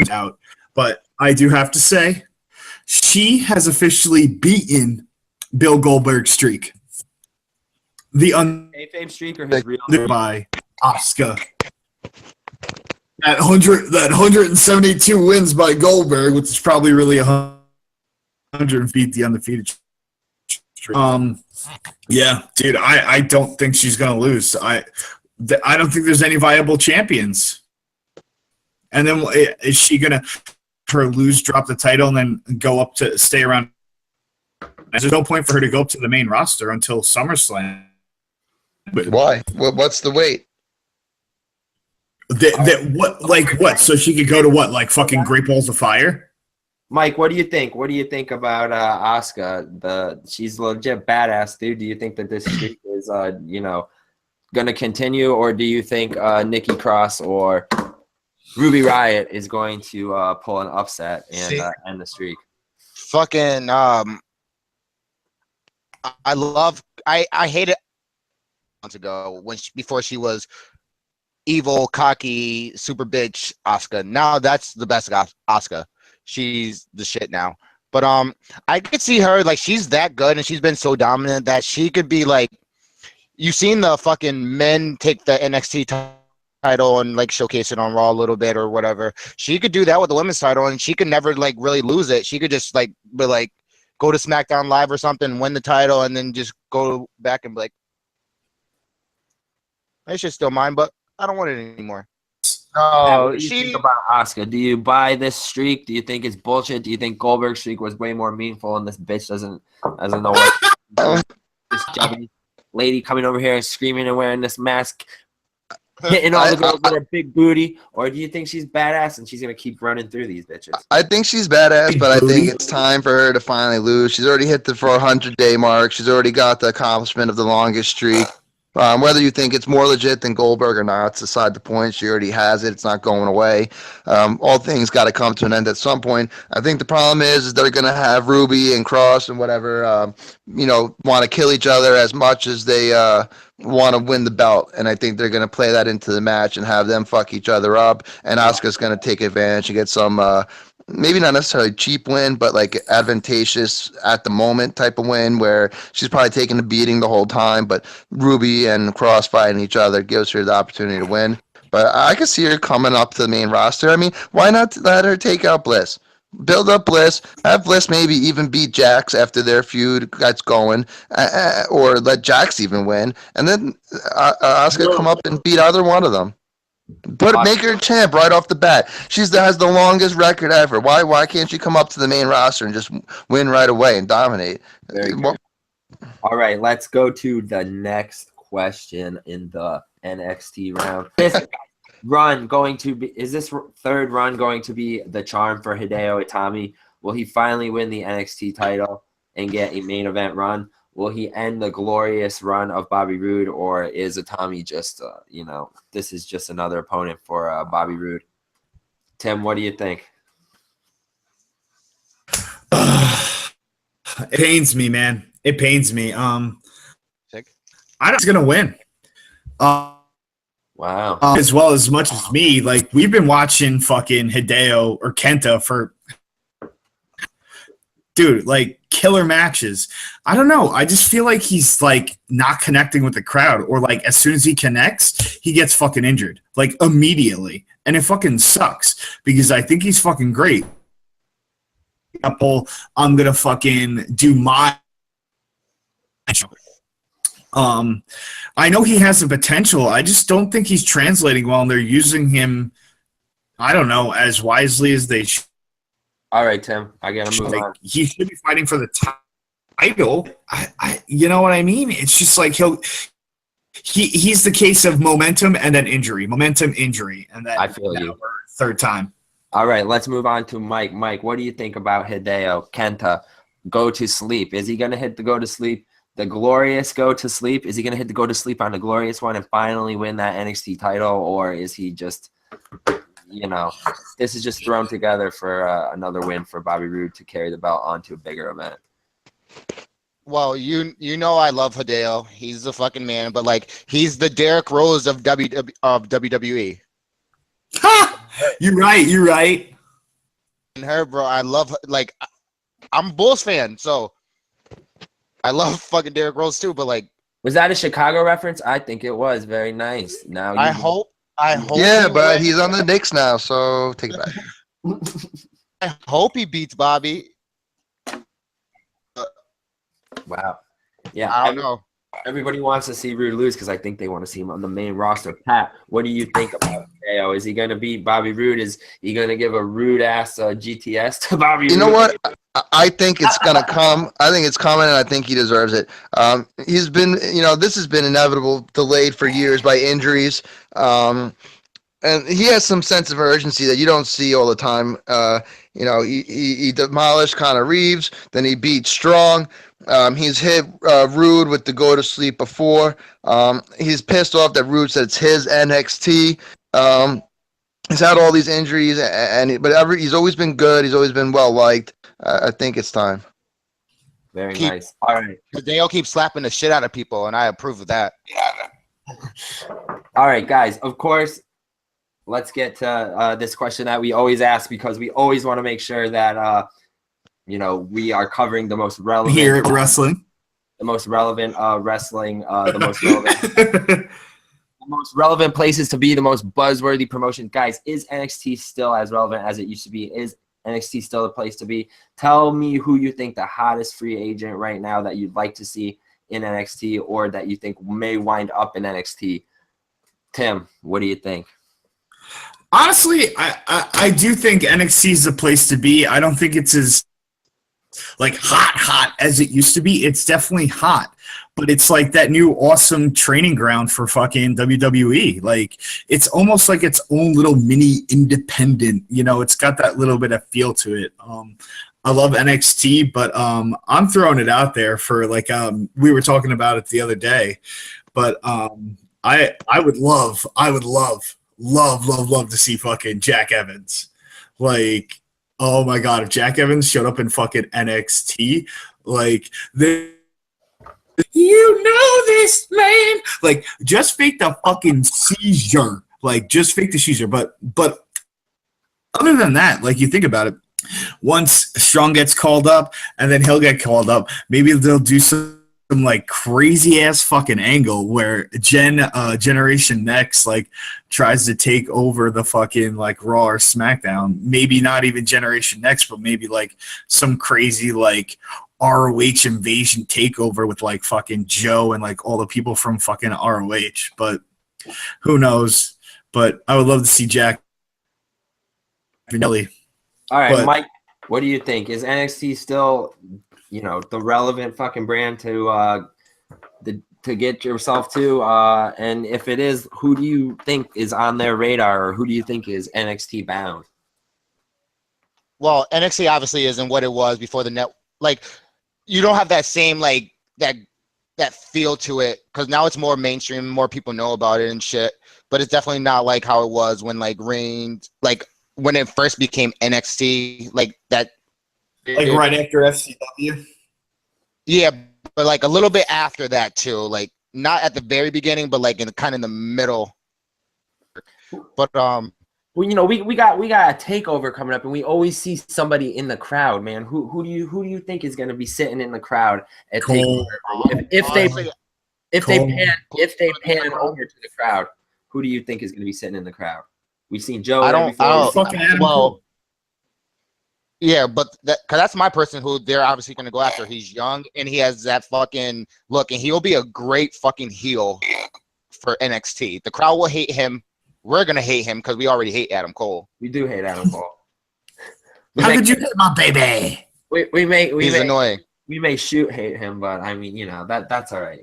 out. But I do have to say, she has officially beaten Bill Goldberg's streak. The kayfabe streak or his real by Asuka. That 172 wins by Goldberg, which is probably really 100 feet the undefeated streak. Yeah, dude, I don't think she's gonna lose. I don't think there's any viable champions. And then is she gonna lose, drop the title, and then go up to stay around? There's no point for her to go up to the main roster until SummerSlam. Why? What's the wait? What? So she could go to what? Like fucking Great Balls of Fire? Mike, what do you think? What do you think about Asuka? She's legit badass, dude. Do you think that this streak is gonna continue, or do you think Nikki Cross or Ruby Riott is going to pull an upset and end the streak? Fucking I hated months ago before she was evil, cocky, super bitch Asuka. Now that's the best Asuka. She's the shit now. But I could see her, like, she's that good and she's been so dominant that she could be like, you've seen the fucking men take the NXT title and like showcase it on Raw a little bit or whatever. She could do that with the women's title and she could never like really lose it. She could just like go to SmackDown Live or something, win the title, and then just go back and be like, it's just still mine, but I don't want it anymore. Oh, what do you think about Asuka? Do you buy this streak? Do you think it's bullshit? Do you think Goldberg's streak was way more meaningful and this bitch doesn't know what this Japanese lady coming over here and screaming and wearing this mask, hitting all the girls with her big booty? Or do you think she's badass and she's gonna keep running through these bitches? I think she's badass, but I think it's time for her to finally lose. She's already hit the 400-day mark. She's already got the accomplishment of the longest streak. Whether you think it's more legit than Goldberg or not, it's beside the point. She already has it. It's not going away. All things got to come to an end at some point. I think the problem is they're going to have Ruby and Cross and whatever, want to kill each other as much as they want to win the belt. And I think they're going to play that into the match and have them fuck each other up. And Asuka's going to take advantage and get some maybe not necessarily cheap win, but like advantageous at the moment type of win where she's probably taking a beating the whole time, but Ruby and Cross fighting each other gives her the opportunity to win. But I could see her coming up to the main roster. I mean, why not let her take out Bliss? Build up Bliss, have Bliss maybe even beat Jax after their feud gets going, or let Jax even win, and then Asuka come up and beat either one of them. Make her a champ right off the bat. She has the longest record ever. Why can't she come up to the main roster and just win right away and dominate? All right, let's go to the next question in the NXT round. This run going to be, is this third run going to be the charm for Hideo Itami? Will he finally win the NXT title and get a main event run? Will he end the glorious run of Bobby Roode, or is Itami just, this is just another opponent for Bobby Roode? Tim, what do you think? It pains me, man. It pains me. I'm just gonna win. Wow. As well as much as me, like we've been watching fucking Hideo or Kenta for, dude, like killer matches. I don't know. I just feel like he's like not connecting with the crowd, or like as soon as he connects, he gets fucking injured like immediately, and it fucking sucks because I think he's fucking great. I'm gonna fucking do my. I know he has the potential. I just don't think he's translating well, and they're using him, I don't know, as wisely as they should. All right, Tim, I gotta move on. He should be fighting for the idol. You know what I mean? It's just like he's the case of momentum and then injury, momentum, injury, and then I feel you. Third time. All right, let's move on to Mike. Mike, what do you think about Hideo Kenta go to sleep? Is he going to hit the go to sleep, the glorious go to sleep? Is he going to hit the go to sleep on the glorious one and finally win that NXT title? Or is he just, this is just thrown together for another win for Bobby Roode to carry the belt onto a bigger event? Well, you know I love Hideo. He's the fucking man, but like he's the Derrick Rose of WWE. You're right. And her, bro, I love I'm a Bulls fan, so I love fucking Derrick Rose too. But like, was that a Chicago reference? I think it was very nice. Now I hope. Yeah, but he's on the Knicks now, so take it back. I hope he beats Bobby. Wow. Yeah, I don't know. Everybody wants to see Rude lose because I think they want to see him on the main roster. Pat, what do you think about Hideo? Is he going to beat Bobby Roode? Is he going to give a rude ass GTS to Bobby Roode? You know what? I think it's going to come. I think it's coming, and I think he deserves it. He's been, this has been inevitable, delayed for years by injuries. And he has some sense of urgency that you don't see all the time. He demolished Conor Reeves, then he beat Strong. He's hit Rude with the go to sleep before. He's pissed off that Rude said it's his NXT. He's had all these injuries, but he's always been good. He's always been well liked. I think it's time. Very nice. All right. Hideo keeps slapping the shit out of people, and I approve of that. All right, guys. Of course, let's get to this question that we always ask because we always want to make sure that we are covering the most relevant here at wrestling, the most relevant wrestling, the most relevant places to be, the most buzzworthy promotion. Guys, is NXT still as relevant as it used to be? Is NXT still the place to be? Tell me who you think the hottest free agent right now that you'd like to see in NXT or that you think may wind up in NXT. Tim, what do you think? Honestly, I do think NXT is the place to be. I don't think it's as hot as it used to be. It's definitely hot, but it's like that new awesome training ground for fucking WWE. Like it's almost like its own little mini independent. It's got that little bit of feel to it. I love NXT, but I'm throwing it out there for we were talking about it the other day, but I would love to see fucking Jack Evans. Like, oh my god, if Jack Evans showed up in fucking NXT, this man, just fake the fucking seizure. Just fake the seizure. But other than that, you think about it, once Strong gets called up and then he'll get called up, maybe they'll do some crazy ass fucking angle where Generation Next tries to take over the fucking Raw or SmackDown. Maybe not even Generation Next, but maybe some crazy ROH invasion takeover with fucking Joe and all the people from fucking ROH. But who knows? But I would love to see Jack Vanilli. All right, Mike, what do you think? Is NXT still the relevant fucking brand to get yourself to? And if it is, who do you think is on their radar, or who do you think is NXT bound? Well, NXT obviously isn't what it was before the net. You don't have that same that feel to it because now it's more mainstream, more people know about it and shit. But it's definitely not how it was when Reign, when it first became NXT, that. Right after FCW? Yeah, but a little bit after that too. Not at the very beginning, but in the middle. But well, we got a takeover coming up, and we always see somebody in the crowd, man. Who do you think is going to be sitting in the crowd at Takeover? If they pan over to the crowd, who do you think is going to be sitting in the crowd? We've seen Joe. Yeah, but because that's my person who they're obviously going to go after. He's young and he has that fucking look, and he'll be a great fucking heel for NXT. The crowd will hate him. We're going to hate him because we already hate Adam Cole. We do hate Adam Cole. How could you hate my baby? He's annoying. we may shoot hate him, but I mean, you know, that's all right.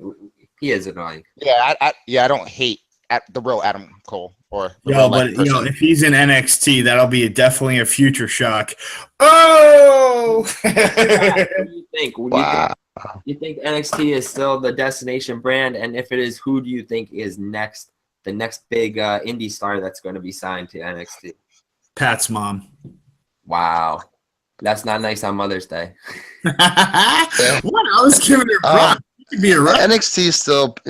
He is annoying. Yeah, I don't hate the real Adam Cole or the Yo, real but life you know, person. if he's in NXT, that'll be definitely a future shock. Oh! What do you think? Wow. You think NXT is still the destination brand? And if it is, who do you think is next, the next big indie star that's going to be signed to NXT? Pat's mom. Wow. That's not nice on Mother's Day. What? I was giving her rock. Be a rock. NXT is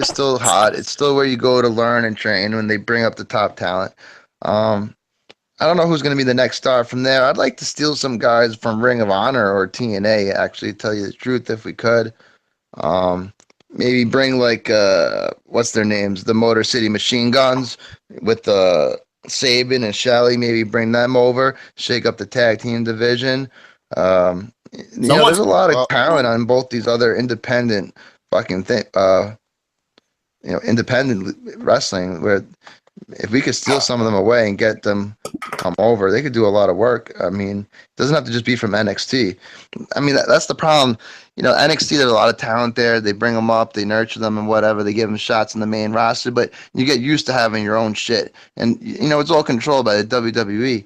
still hot. It's still where you go to learn and train when they bring up the top talent. I don't know who's going to be the next star from there. I'd like to steal some guys from Ring of Honor or TNA, actually, tell you the truth, if we could. Maybe bring, like, what's their names? The Motor City Machine Guns with Sabin and Shelley. Maybe bring them over, shake up the tag team division. There's a lot of talent on both these other independent independent wrestling where if we could steal some of them away and get them come over, they could do a lot of work. I mean, it doesn't have to just be from NXT. I mean, that's the problem. You know, NXT, there's a lot of talent there. They bring them up, they nurture them and whatever. They give them shots in the main roster, but you get used to having your own shit. And, you know, it's all controlled by the WWE.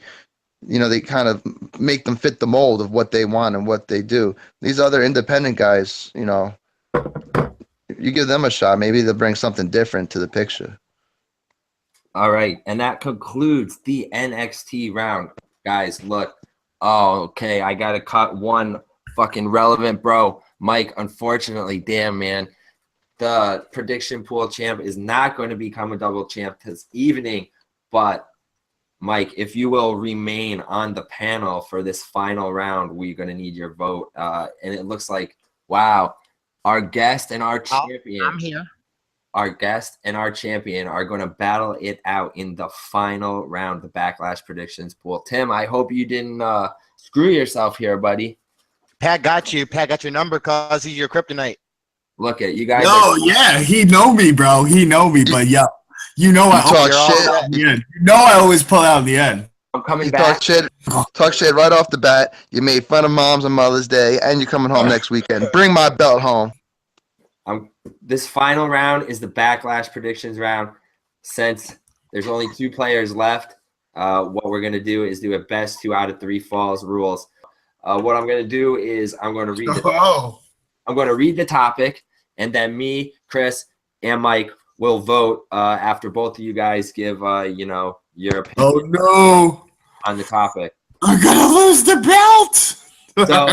You know, they kind of make them fit the mold of what they want and what they do. These other independent guys, you know, you give them a shot, maybe they'll bring something different to the picture. All right, and that concludes the NXT round. Guys, look. Oh, okay, I got to cut one fucking relevant, bro. Mike, unfortunately, damn, man. The prediction pool champ is not going to become a double champ this evening. But, Mike, if you will remain on the panel for this final round, we're going to need your vote. And it looks like, wow, our guest and our champion. I'm here. Our guest and our champion are going to battle it out in the final round, the Backlash predictions pool. Tim, I hope you didn't screw yourself here, buddy. Pat got you. Pat got your number because he's your kryptonite. Look at you guys. Yeah, he know me, bro. He know me, but yeah, you know I always pull out in the end. I'm coming back. Talk shit right off the bat. You made fun of moms on Mother's Day, and you're coming home next weekend. Bring my belt home. This final round is the Backlash predictions round. Since there's only 2 players left, what we're going to do is do a best 2 out of 3 falls rules. What I'm going to do is I'm going to read the topic, and then me, Chris, and Mike will vote after both of you guys give your opinion on the topic. I'm going to lose the belt. So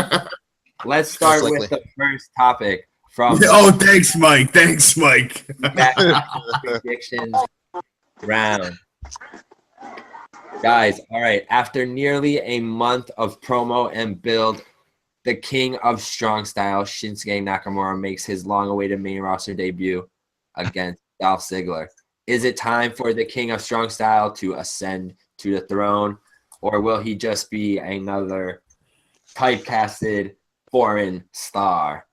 let's start with the first topic. Thanks, Mike. Predictions round. Guys, all right. After nearly a month of promo and build, the king of strong style, Shinsuke Nakamura, makes his long-awaited main roster debut against Dolph Ziggler. Is it time for the king of strong style to ascend to the throne, or will he just be another typecasted foreign star?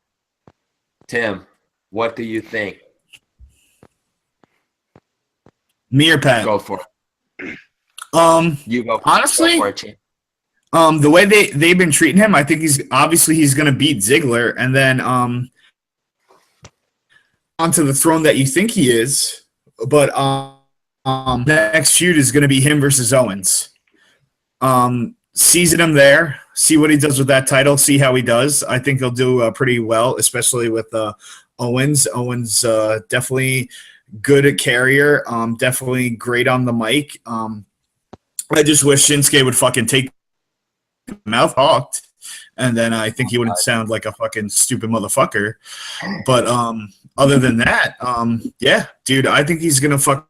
Tim, what do you think? Me or Pat? Go for it. You go. Honestly, go for it, the way they've been treating him, I think he's going to beat Ziggler, and then onto the throne that you think he is. But the next feud is going to be him versus Owens. Season him there. See what he does with that title. See how he does. I think he'll do pretty well, especially with Owens. Owens definitely good at carrier. Definitely great on the mic. I just wish Shinsuke would fucking take the mouth hawked, and then I think he wouldn't sound like a fucking stupid motherfucker. But other than that, yeah, dude, I think he's gonna fucking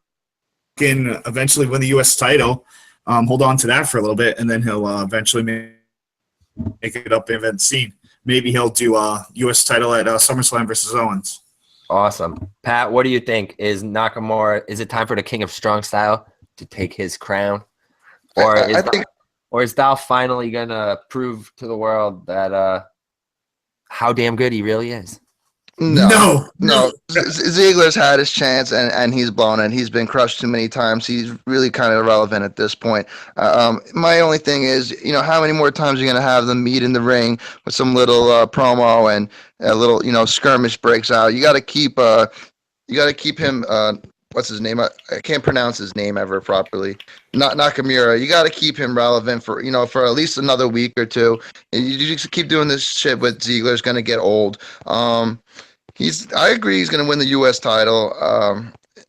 eventually win the U.S. title. Hold on to that for a little bit, and then he'll eventually make it up in event scene. Maybe he'll do U.S. title at SummerSlam versus Owens. Awesome. Pat, what do you think? Is it time for the king of strong style to take his crown? Or is Dolph finally going to prove to the world that how damn good he really is? No. Ziggler's had his chance and he's blown it. He's been crushed too many times. He's really kind of irrelevant at this point. My only thing is, how many more times are you going to have them meet in the ring with some little promo and a little, skirmish breaks out? You got to keep him. What's his name? I can't pronounce his name ever properly. Not Nakamura. You got to keep him relevant for for at least another week or two. You just keep doing this shit with Ziggler. It's going to get old. I agree he's going to win the U.S. title.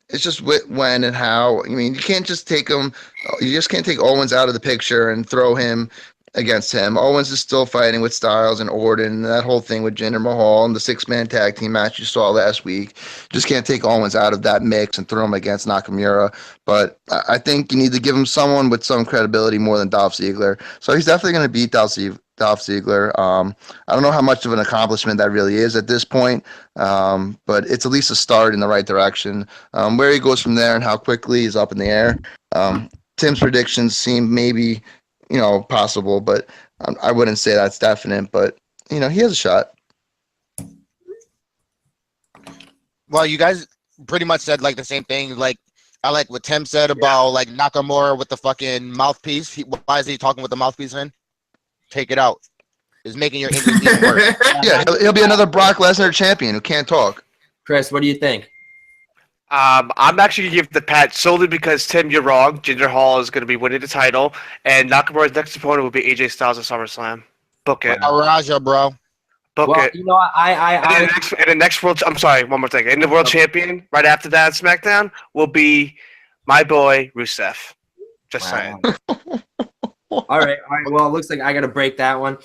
It's just when and how. I mean, you can't just take him. You just can't take Owens out of the picture and throw him against him. Owens is still fighting with Styles and Orton and that whole thing with Jinder Mahal and the 6-man tag team match you saw last week. Just can't take Owens out of that mix and throw him against Nakamura. But I think you need to give him someone with some credibility more than Dolph Ziggler. So he's definitely going to beat Dolph Ziggler. I don't know how much of an accomplishment that really is at this point, but it's at least a start in the right direction. Where he goes from there and how quickly is up in the air. Tim's predictions seem maybe possible, but I wouldn't say that's definite. But he has a shot. Well, you guys pretty much said like the same thing. Like I like what Tim said about like Nakamura with the fucking mouthpiece. Why is he talking with the mouthpiece in? Take it out. It's making your English even worse. Yeah, he'll be another Brock Lesnar champion who can't talk. Chris, what do you think? I'm actually going to give the pat solely because, Tim, you're wrong. Jinder Mahal is going to be winning the title, and Nakamura's next opponent will be AJ Styles at SummerSlam. Book it. Raja, bro. Book it. You know what? And the next world. I'm sorry, one more thing. And the world champion right after that SmackDown will be my boy Rusev. Just saying. All right. Well, it looks like I got to break that one.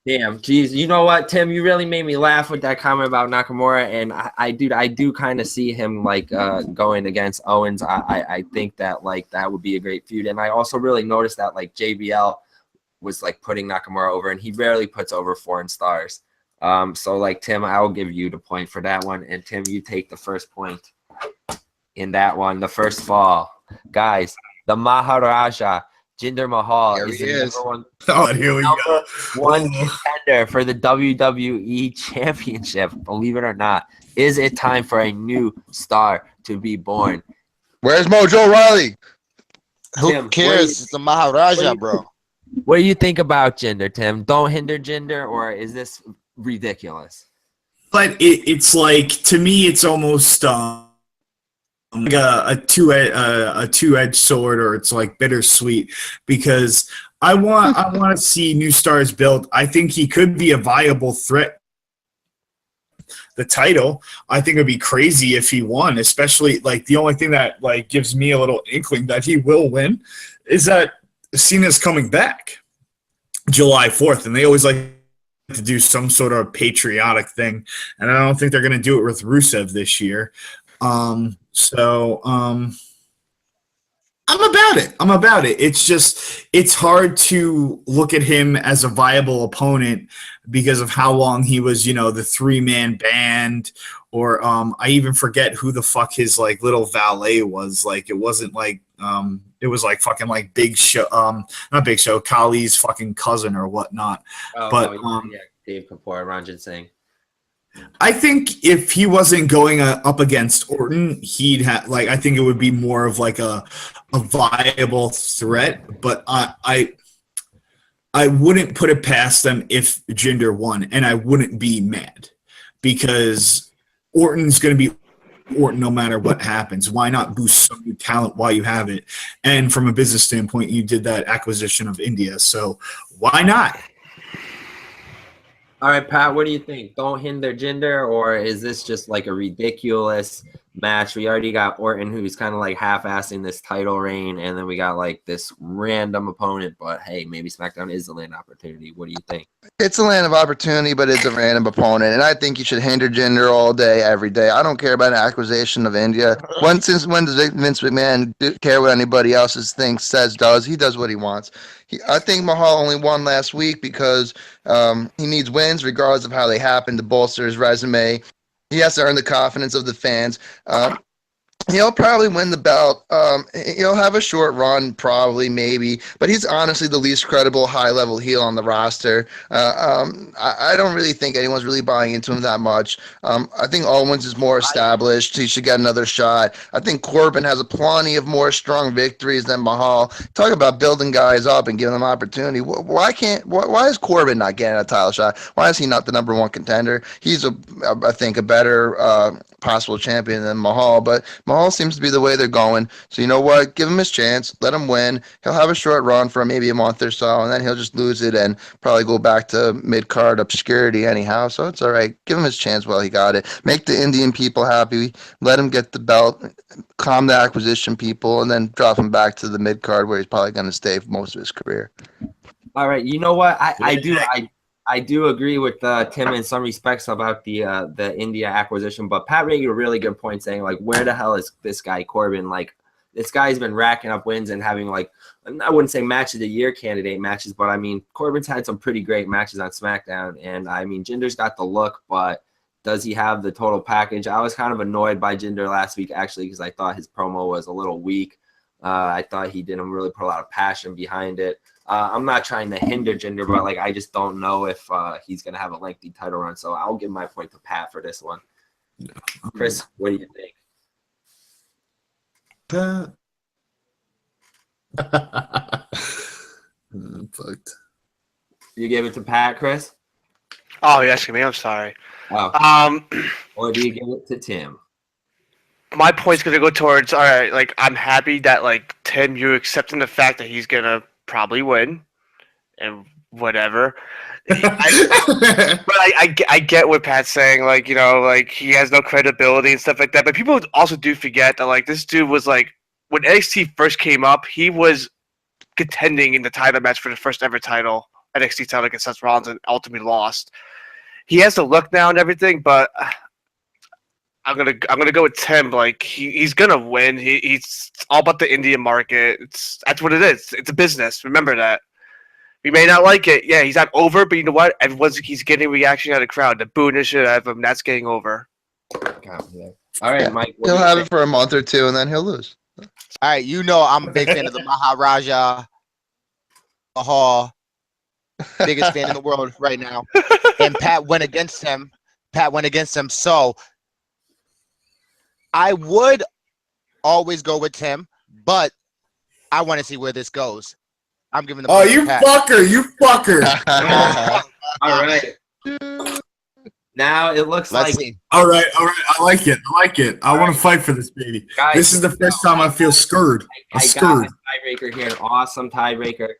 Damn, geez. You know what, Tim? You really made me laugh with that comment about Nakamura, and I do kind of see him like going against Owens. I think that like that would be a great feud, and I also really noticed that like JBL was like putting Nakamura over, and he rarely puts over foreign stars. So like Tim, I'll give you the point for that one, and Tim, you take the first point in that one. The first fall, guys. The Maharaja. Jinder Mahal is the number one. Oh, here we go. One contender for the WWE Championship. Believe it or not, is it time for a new star to be born? Where's Mojo Riley? Who cares? It's the Maharaja, bro. What do you think about Jinder, Tim? Don't hinder Jinder, or is this ridiculous? But it's like, to me, it's almost like a two-edged sword, or it's like bittersweet, because I want to see new stars built. I think he could be a viable threat. The title, I think it'd be crazy if he won, especially like the only thing that like gives me a little inkling that he will win is that Cena's coming back July 4th, and they always like to do some sort of patriotic thing, and I don't think they're going to do it with Rusev this year. I'm about it. It's just, it's hard to look at him as a viable opponent because of how long he was, the 3-man band, or I even forget who the fuck his like little valet was. Like, it wasn't like it was like fucking like Big Show, not Big Show, Kali's fucking cousin or whatnot. Dave Kapoor, Ranjit Singh. I think if he wasn't going up against Orton, he'd have like, I think it would be more of like a viable threat. But I wouldn't put it past them if Jinder won, and I wouldn't be mad because Orton's going to be Orton no matter what happens. Why not boost some new talent while you have it? And from a business standpoint, you did that acquisition of India, so why not? All right, Pat, what do you think? Don't hinder Jinder, or is this just like a ridiculous match? We already got Orton, who's kind of like half-assing this title reign, and then we got like this random opponent, but hey, maybe SmackDown is the land opportunity. What do you think? It's a land of opportunity, but it's a random opponent, and I think you should hinder Jinder all day, every day. I don't care about an acquisition of India. When does Vince McMahon care what anybody else's thing says, does? He does what he wants. I think Mahal only won last week because he needs wins regardless of how they happen to bolster his resume. He has to earn the confidence of the fans. He'll probably win the belt. He'll have a short run, probably, maybe, but he's honestly the least credible high-level heel on the roster. I don't really think anyone's really buying into him that much. I think Owens is more established. He should get another shot. I think Corbin has plenty of more strong victories than Mahal. Talk about building guys up and giving them opportunity. Why is Corbin not getting a title shot? Why is he not the number one contender? He's I think, a better possible champion than Mahal, but Mahal seems to be the way they're going. So you know what? Give him his chance. Let him win. He'll have a short run for maybe a month or so, and then he'll just lose it and probably go back to mid-card obscurity anyhow. So it's all right. Give him his chance while he got it. Make the Indian people happy. Let him get the belt. Calm the acquisition people, and then drop him back to the mid-card where he's probably going to stay for most of his career. All right. You know what? I do agree with Tim in some respects about the India acquisition, but Pat made a really good point saying, like, where the hell is this guy Corbin? Like, this guy's been racking up wins and having, like, I wouldn't say match of the year candidate matches, but I mean, Corbin's had some pretty great matches on SmackDown, and I mean, Jinder's got the look, but does he have the total package? I was kind of annoyed by Jinder last week, actually, because I thought his promo was a little weak. I thought he didn't really put a lot of passion behind it. I'm not trying to hinder Jinder, but like I just don't know if he's gonna have a lengthy title run. So I'll give my point to Pat for this one. Chris, what do you think? Fucked. You gave it to Pat, Chris? Oh, you're asking me. I'm sorry. Oh. Or do you give it to Tim? My point's gonna go towards, all right, like, I'm happy that, like, Tim, you accepting the fact that he's gonna probably win and whatever. But I get what Pat's saying, like, you know, like, he has no credibility and stuff like that. But people also do forget that, like, this dude was, like, when NXT first came up, he was contending in the title match for the first ever title, NXT title against Seth Rollins, and ultimately lost. He has the look now and everything, but I'm gonna go with Tim. Like, he's gonna win. He's all about the Indian market. That's what it is. It's a business. Remember that. We may not like it. Yeah, he's not over, but you know what? He's getting reaction out of the crowd. The booing and shit out of him. That's getting over. All right, Mike. He'll have it for a month or two, and then he'll lose. All right, you know I'm a big fan of the Maharaja Mahal. Biggest fan in the world right now. And Pat went against him. So I would always go with Tim, but I want to see where this goes. I'm giving the Oh, you fucker! You fucker! All right. Now it looks Let's like. see. All right. I like it. I want to fight for this baby. Guys, this is the first time I feel scared. I got a tiebreaker here, an awesome tiebreaker.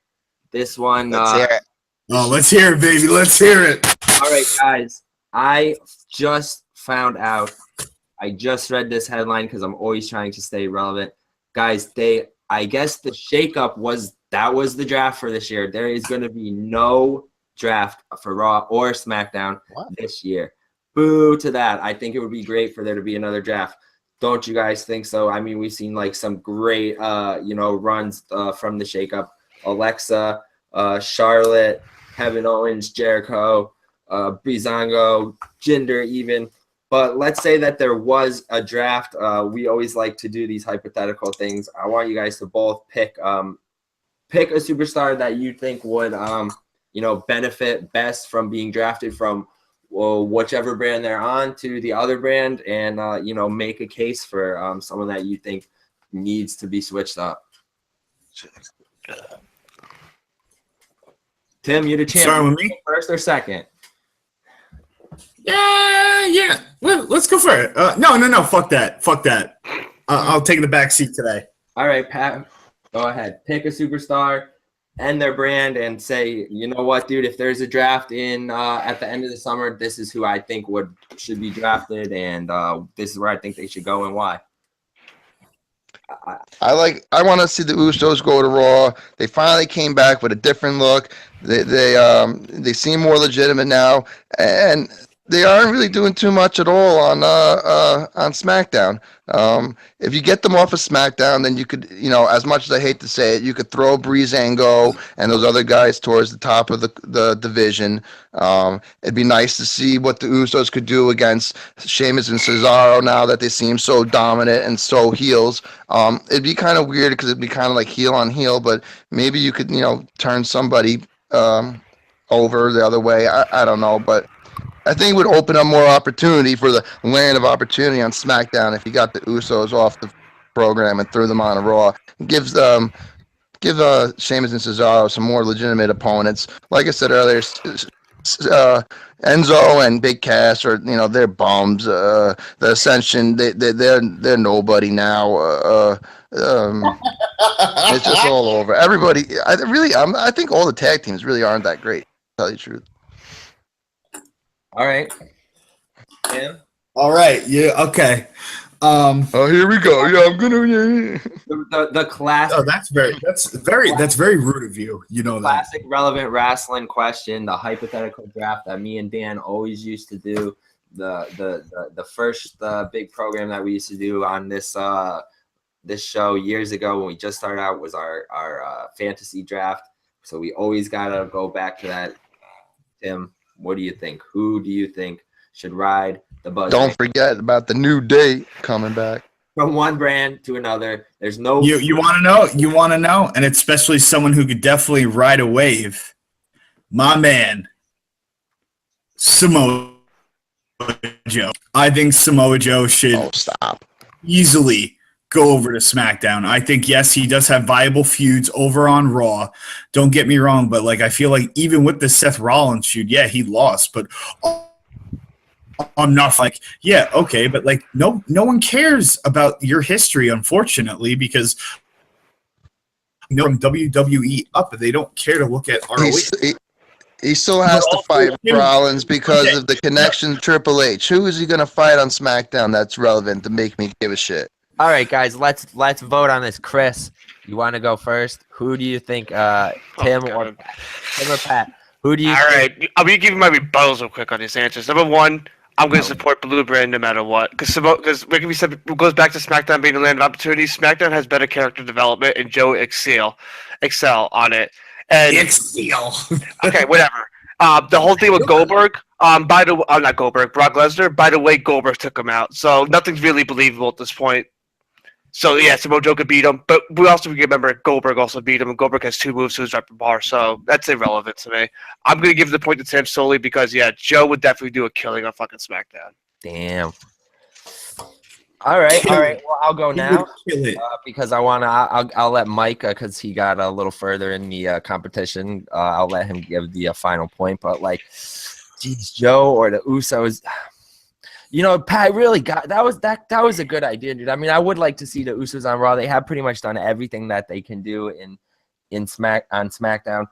This one. Let's hear it. Oh, let's hear it, baby. Let's hear it. All right, guys. I just found out. I just read this headline because I'm always trying to stay relevant. Guys, I guess the shakeup was the draft for this year. There is going to be no draft for Raw or SmackDown this year. Boo to that. I think it would be great for there to be another draft. Don't you guys think so? I mean, we've seen like some great, runs from the shakeup. Alexa, Charlotte, Kevin Owens, Jericho, Breezango, Jinder even. But let's say that there was a draft. We always like to do these hypothetical things. I want you guys to both pick a superstar that you think would, benefit best from being drafted from whichever brand they're on to the other brand, and make a case for someone that you think needs to be switched up. Tim, you're the champion. Starting with me? First or second? Yeah. Let's go for it. No. Fuck that. I'll take the back seat today. All right, Pat, go ahead. Pick a superstar and their brand and say, you know what, dude, if there's a draft in at the end of the summer, this is who I think should be drafted, and this is where I think they should go and why. I want to see the Usos go to Raw. They finally came back with a different look. They seem more legitimate now, and they aren't really doing too much at all on SmackDown. If you get them off of SmackDown, then you could, as much as I hate to say it, you could throw Breezango and those other guys towards the top of the division. It'd be nice to see what the Usos could do against Sheamus and Cesaro now that they seem so dominant and so heels. It'd be kind of weird because it'd be kind of like heel on heel, but maybe you could, turn somebody over the other way. I don't know, but I think it would open up more opportunity for the land of opportunity on SmackDown if you got the Usos off the program and threw them on a Raw. Give Sheamus and Cesaro some more legitimate opponents. Like I said earlier, Enzo and Big Cass are they're bums. The Ascension they're nobody now. It's just all over. Everybody, I think all the tag teams really aren't that great. To tell you the truth. All right. Tim? All right. Yeah. Okay. Oh, here we go. Yeah, I'm gonna. The classic. Oh, that's very rude of you. You know that. Classic relevant wrestling question. The hypothetical draft that me and Dan always used to do. The first big program that we used to do on this show years ago when we just started out was our fantasy draft. So we always gotta go back to that. Tim, what do you think? Who do you think should ride the buzz? Don't forget about the New Day coming back. From one brand to another. There's no. You want to know? You want to know? And especially someone who could definitely ride a wave. My man, Samoa Joe. I think Samoa Joe should easily go over to SmackDown. I think, yes, he does have viable feuds over on Raw. Don't get me wrong, but I feel like even with the Seth Rollins feud, yeah, he lost, but I'm not yeah, okay, but no one cares about your history, unfortunately, because from WWE up, they don't care to look at ROH. He still has to fight Rollins because of the connection to Triple H. Who is he going to fight on SmackDown that's relevant to make me give a shit? All right, guys, let's vote on this. Chris, you want to go first? Who do you think, Tim or Pat? Who do you? All right, I'll be giving my rebuttals real quick on these answers. Number one, I'm going to support Blue Brand no matter what, because like we said, it goes back to SmackDown being the land of opportunities. SmackDown has better character development, and Joe excel on it. And okay, whatever. The whole thing with Goldberg, not Goldberg, Brock Lesnar. By the way, Goldberg took him out, so nothing's really believable at this point. So yeah, Samoa Joe could beat him, but we also remember Goldberg also beat him, and Goldberg has 2 moves to his repertoire, so that's irrelevant to me. I'm gonna give the point to Tim solely because Joe would definitely do a killing on fucking SmackDown. Damn. All right. Well, I'll go now because I'll let Mike because he got a little further in the competition. I'll let him give the final point, but geez, Joe or the Usos. Pat really got that was a good idea, dude. I mean, I would like to see the Usos on Raw. They have pretty much done everything that they can do on SmackDown.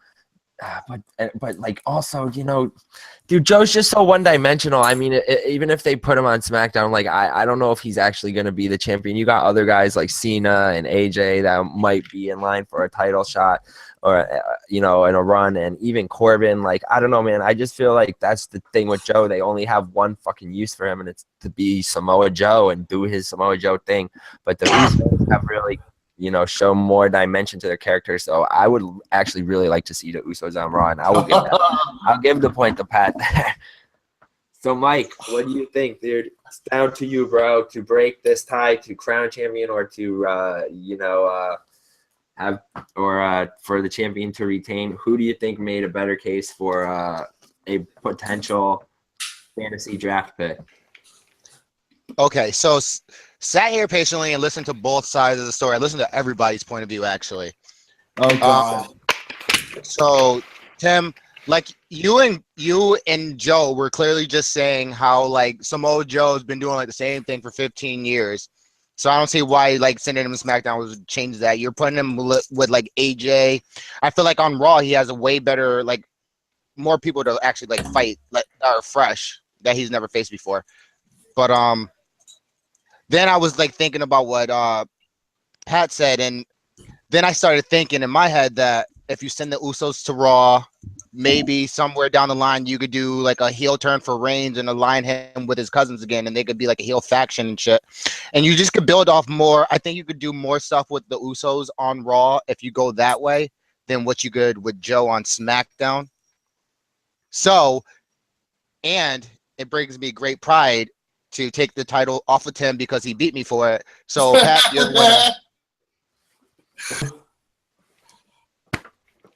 But also, dude, Joe's just so one-dimensional. I mean, even if they put him on SmackDown, I don't know if he's actually going to be the champion. You got other guys like Cena and AJ that might be in line for a title shot or, in a run, and even Corbin. I don't know, man. I just feel like that's the thing with Joe. They only have one fucking use for him, and it's to be Samoa Joe and do his Samoa Joe thing. But the Usos have really show more dimension to their character. So I would actually really like to see the Usos on Raw, and I'll give the point to Pat there. So Mike, what do you think, dude? It's down to you, bro, to break this tie to crown champion or to for the champion to retain. Who do you think made a better case for a potential fantasy draft pick? Okay, so sat here patiently and listened to both sides of the story. I listened to everybody's point of view, actually. Okay. So, Tim, you and Joe were clearly just saying how Samoa Joe has been doing the same thing for 15 years. So I don't see why sending him to SmackDown would change that. You're putting him with AJ. I feel like on Raw he has a way better more people to actually fight are fresh that he's never faced before. But then I was thinking about what Pat said, and then I started thinking in my head that if you send the Usos to Raw, maybe somewhere down the line you could do like a heel turn for Reigns and align him with his cousins again, and they could be like a heel faction and shit. And you just could build off more. I think you could do more stuff with the Usos on Raw if you go that way than what you could with Joe on SmackDown. So, and it brings me great pride to take the title off of Tim because he beat me for it. So, Pat, you're the winner.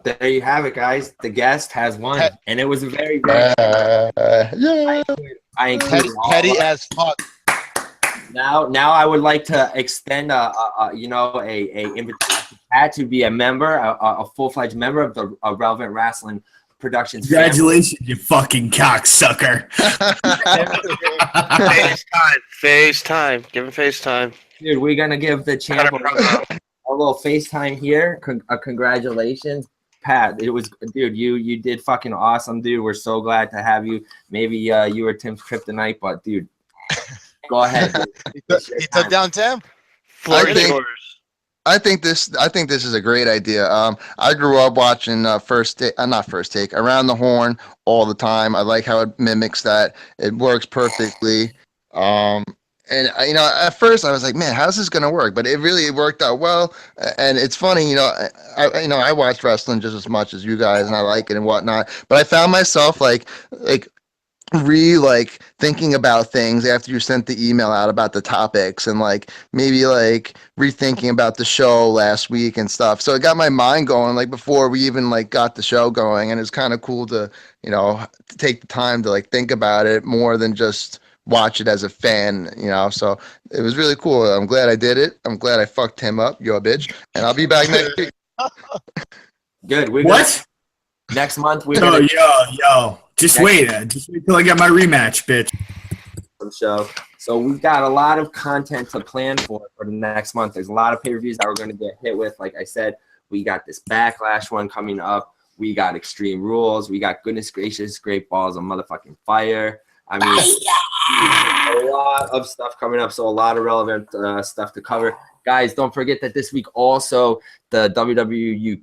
There you have it, guys. The guest has won, and it was a very, very. Yeah. I included all Petty of as fuck. Now I would like to extend a invitation to Pat to be a member, a full-fledged member of the Relevant Rasslin Productions. Congratulations, you fucking cocksucker. FaceTime. Give him FaceTime. Dude, we're gonna give the champ a little FaceTime here. Congratulations, Pat. It was, dude. You did fucking awesome, dude. We're so glad to have you. Maybe you were Tim's kryptonite, but dude, go ahead. Dude. He took down Tim. I think this is a great idea. I grew up watching not First Take, Around the Horn all the time. I like how it mimics that. It works perfectly. And at first I was like, man, how's this gonna work? But it really worked out well. And it's funny, I watch wrestling just as much as you guys, and I like it and whatnot. But I found myself like thinking about things after you sent the email out about the topics, and like maybe like rethinking about the show last week and stuff. So it got my mind going like before we even like got the show going, and it's kind of cool to to take the time to like think about it more than just watch it as a fan, so it was really cool. I'm glad I did it. I'm glad I fucked him up, yo bitch, and I'll be back next week. Good. Next month we're gonna just wait till I get my rematch, bitch. So we've got a lot of content to plan for the next month. There's a lot of pay-per-views that we're going to get hit with. Like I said, we got this Backlash one coming up. We got Extreme Rules. We got Goodness Gracious, Great Balls of Motherfucking Fire. I mean, a lot of stuff coming up, so a lot of relevant stuff to cover. Guys, don't forget that this week also the WWE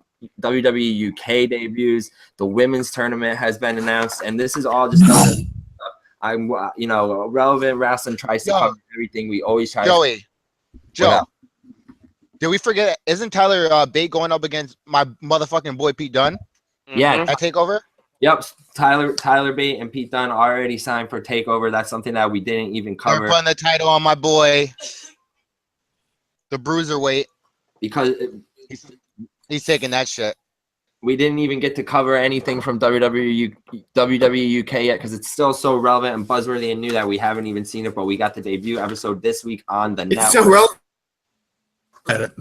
UK debuts. The women's tournament has been announced, and this is all just stuff. Relevant Rasslin tries to cover everything. We always try. Joe, did we forget? Isn't Tyler Bate going up against my motherfucking boy Pete Dunne? Yeah, at Takeover. Yep, Tyler Bate and Pete Dunne already signed for Takeover. That's something that we didn't even cover. They're putting the title on my boy, the Bruiserweight, because he's taking that shit. We didn't even get to cover anything from WWE UK yet because it's still so relevant and buzzworthy and new that we haven't even seen it. But we got the debut episode this week on the network. So relevant.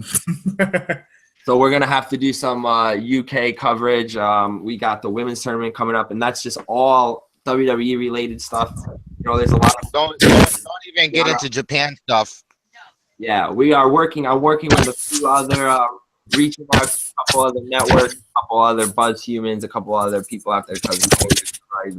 So we're gonna have to do some UK coverage. We got the women's tournament coming up, and that's just all WWE related stuff. There's a lot of don't even get into Japan stuff. Yeah, we are working. I'm working with a few other reaching out to a couple other networks, a couple other buzz humans, a couple other people out there because the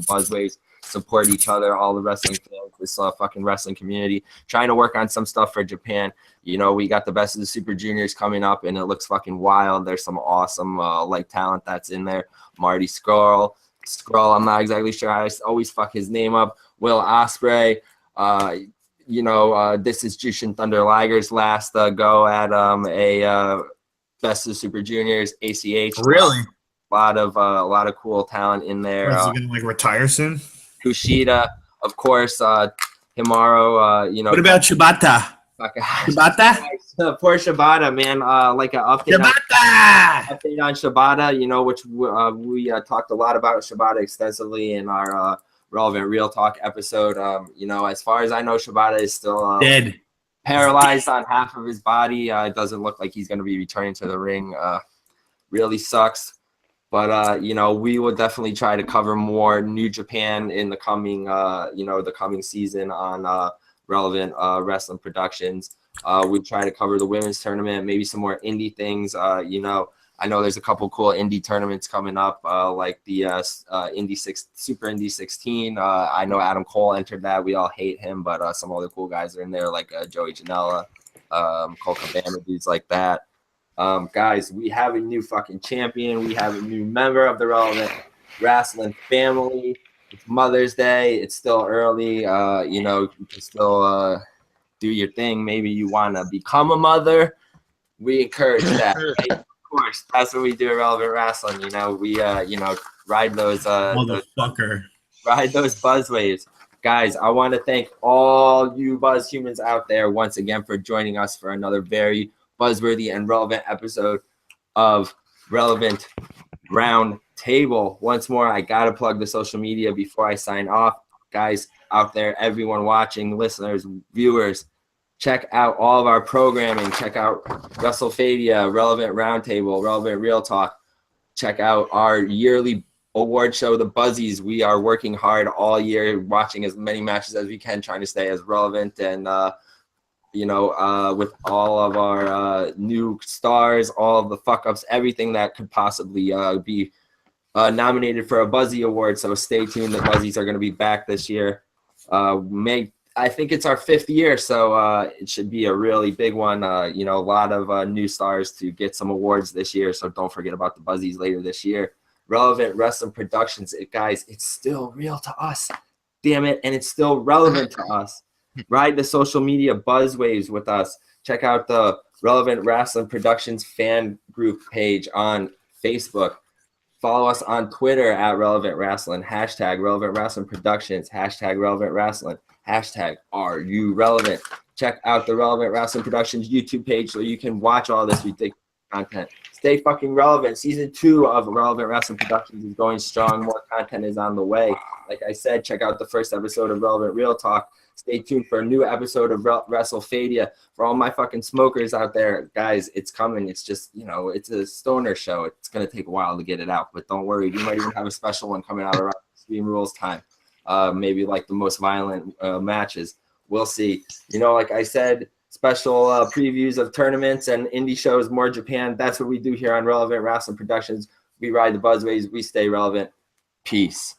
buzzwaves support each other, all the wrestling fans, this fucking wrestling community, trying to work on some stuff for Japan. We got the Best of the Super Juniors coming up, and it looks fucking wild. There's some awesome talent that's in there. Marty Scurll, I'm not exactly sure. I always fuck his name up. Will Ospreay. This is Jushin Thunder Liger's last go at a Best of the Super Juniors. ACH. Really? A lot of cool talent in there. Is he gonna retire soon? Kushida, of course. Himaru. What about Shibata? Shibata? Poor Shibata, man. Like an update. Update on Shibata. Which we talked a lot about Shibata extensively in our Relevant Real Talk episode. As far as I know, Shibata is still dead, paralyzed on half of his body. It doesn't look like he's going to be returning to the ring. Really sucks. But we will definitely try to cover more New Japan in the coming, the coming season on Relevant Rasslin Productions. We try to cover the women's tournament, maybe some more indie things. I know there's a couple cool indie tournaments coming up, like the Super Indie 16. I know Adam Cole entered that. We all hate him, but some other cool guys are in there, like Joey Janela, Cole Cabana, dudes like that. Guys, we have a new fucking champion. We have a new member of the Relevant Rasslin family. It's Mother's Day. It's still early. You know, you can still do your thing. Maybe you want to become a mother. We encourage that. Of course, that's what we do at Relevant Rasslin. You know, we you know, ride those Motherfucker. ride those buzz waves. Guys, I want to thank all you buzz humans out there once again for joining us for another very buzzworthy and relevant episode of Relevant Roundtable. Once more, I gotta plug the social media before I sign off. Guys out there, everyone watching, listeners, viewers, check out all of our programming. Check out WrestleFadeia, Relevant Roundtable, Relevant Real Talk. Check out our yearly award show, the Buzzies. We are working hard all year, watching as many matches as we can, trying to stay as relevant and you know, with all of our new stars, all of the fuck ups, everything that could possibly be nominated for a Buzzy Award. So stay tuned. The Buzzies are going to be back this year. I think it's our 5th year, so it should be a really big one. You know, a lot of new stars to get some awards this year. So don't forget about the Buzzies later this year. Relevant Rasslin Productions, guys, it's still real to us. Damn it, and it's still relevant to us. Ride the social media buzz waves with us. Check out the Relevant Rasslin Productions fan group page on Facebook. Follow us on Twitter at Relevant Rasslin, hashtag Relevant Rasslin Productions, hashtag Relevant Rasslin, hashtag Are You Relevant? Check out the Relevant Rasslin Productions YouTube page so you can watch all this ridiculous content. Stay fucking relevant. Season 2 of Relevant Rasslin Productions is going strong. More content is on the way. Like I said, check out the first episode of Relevant Real Talk. Stay tuned for a new episode of WrestleFadeia. For all my fucking smokers out there, guys, it's coming. It's just, you know, it's a stoner show. It's going to take a while to get it out, but don't worry. We might even have a special one coming out around Extreme Rules time. Maybe like the most violent matches. We'll see. You know, like I said, special previews of tournaments and indie shows, more Japan. That's what we do here on Relevant Rasslin Productions. We ride the buzzways. We stay relevant. Peace.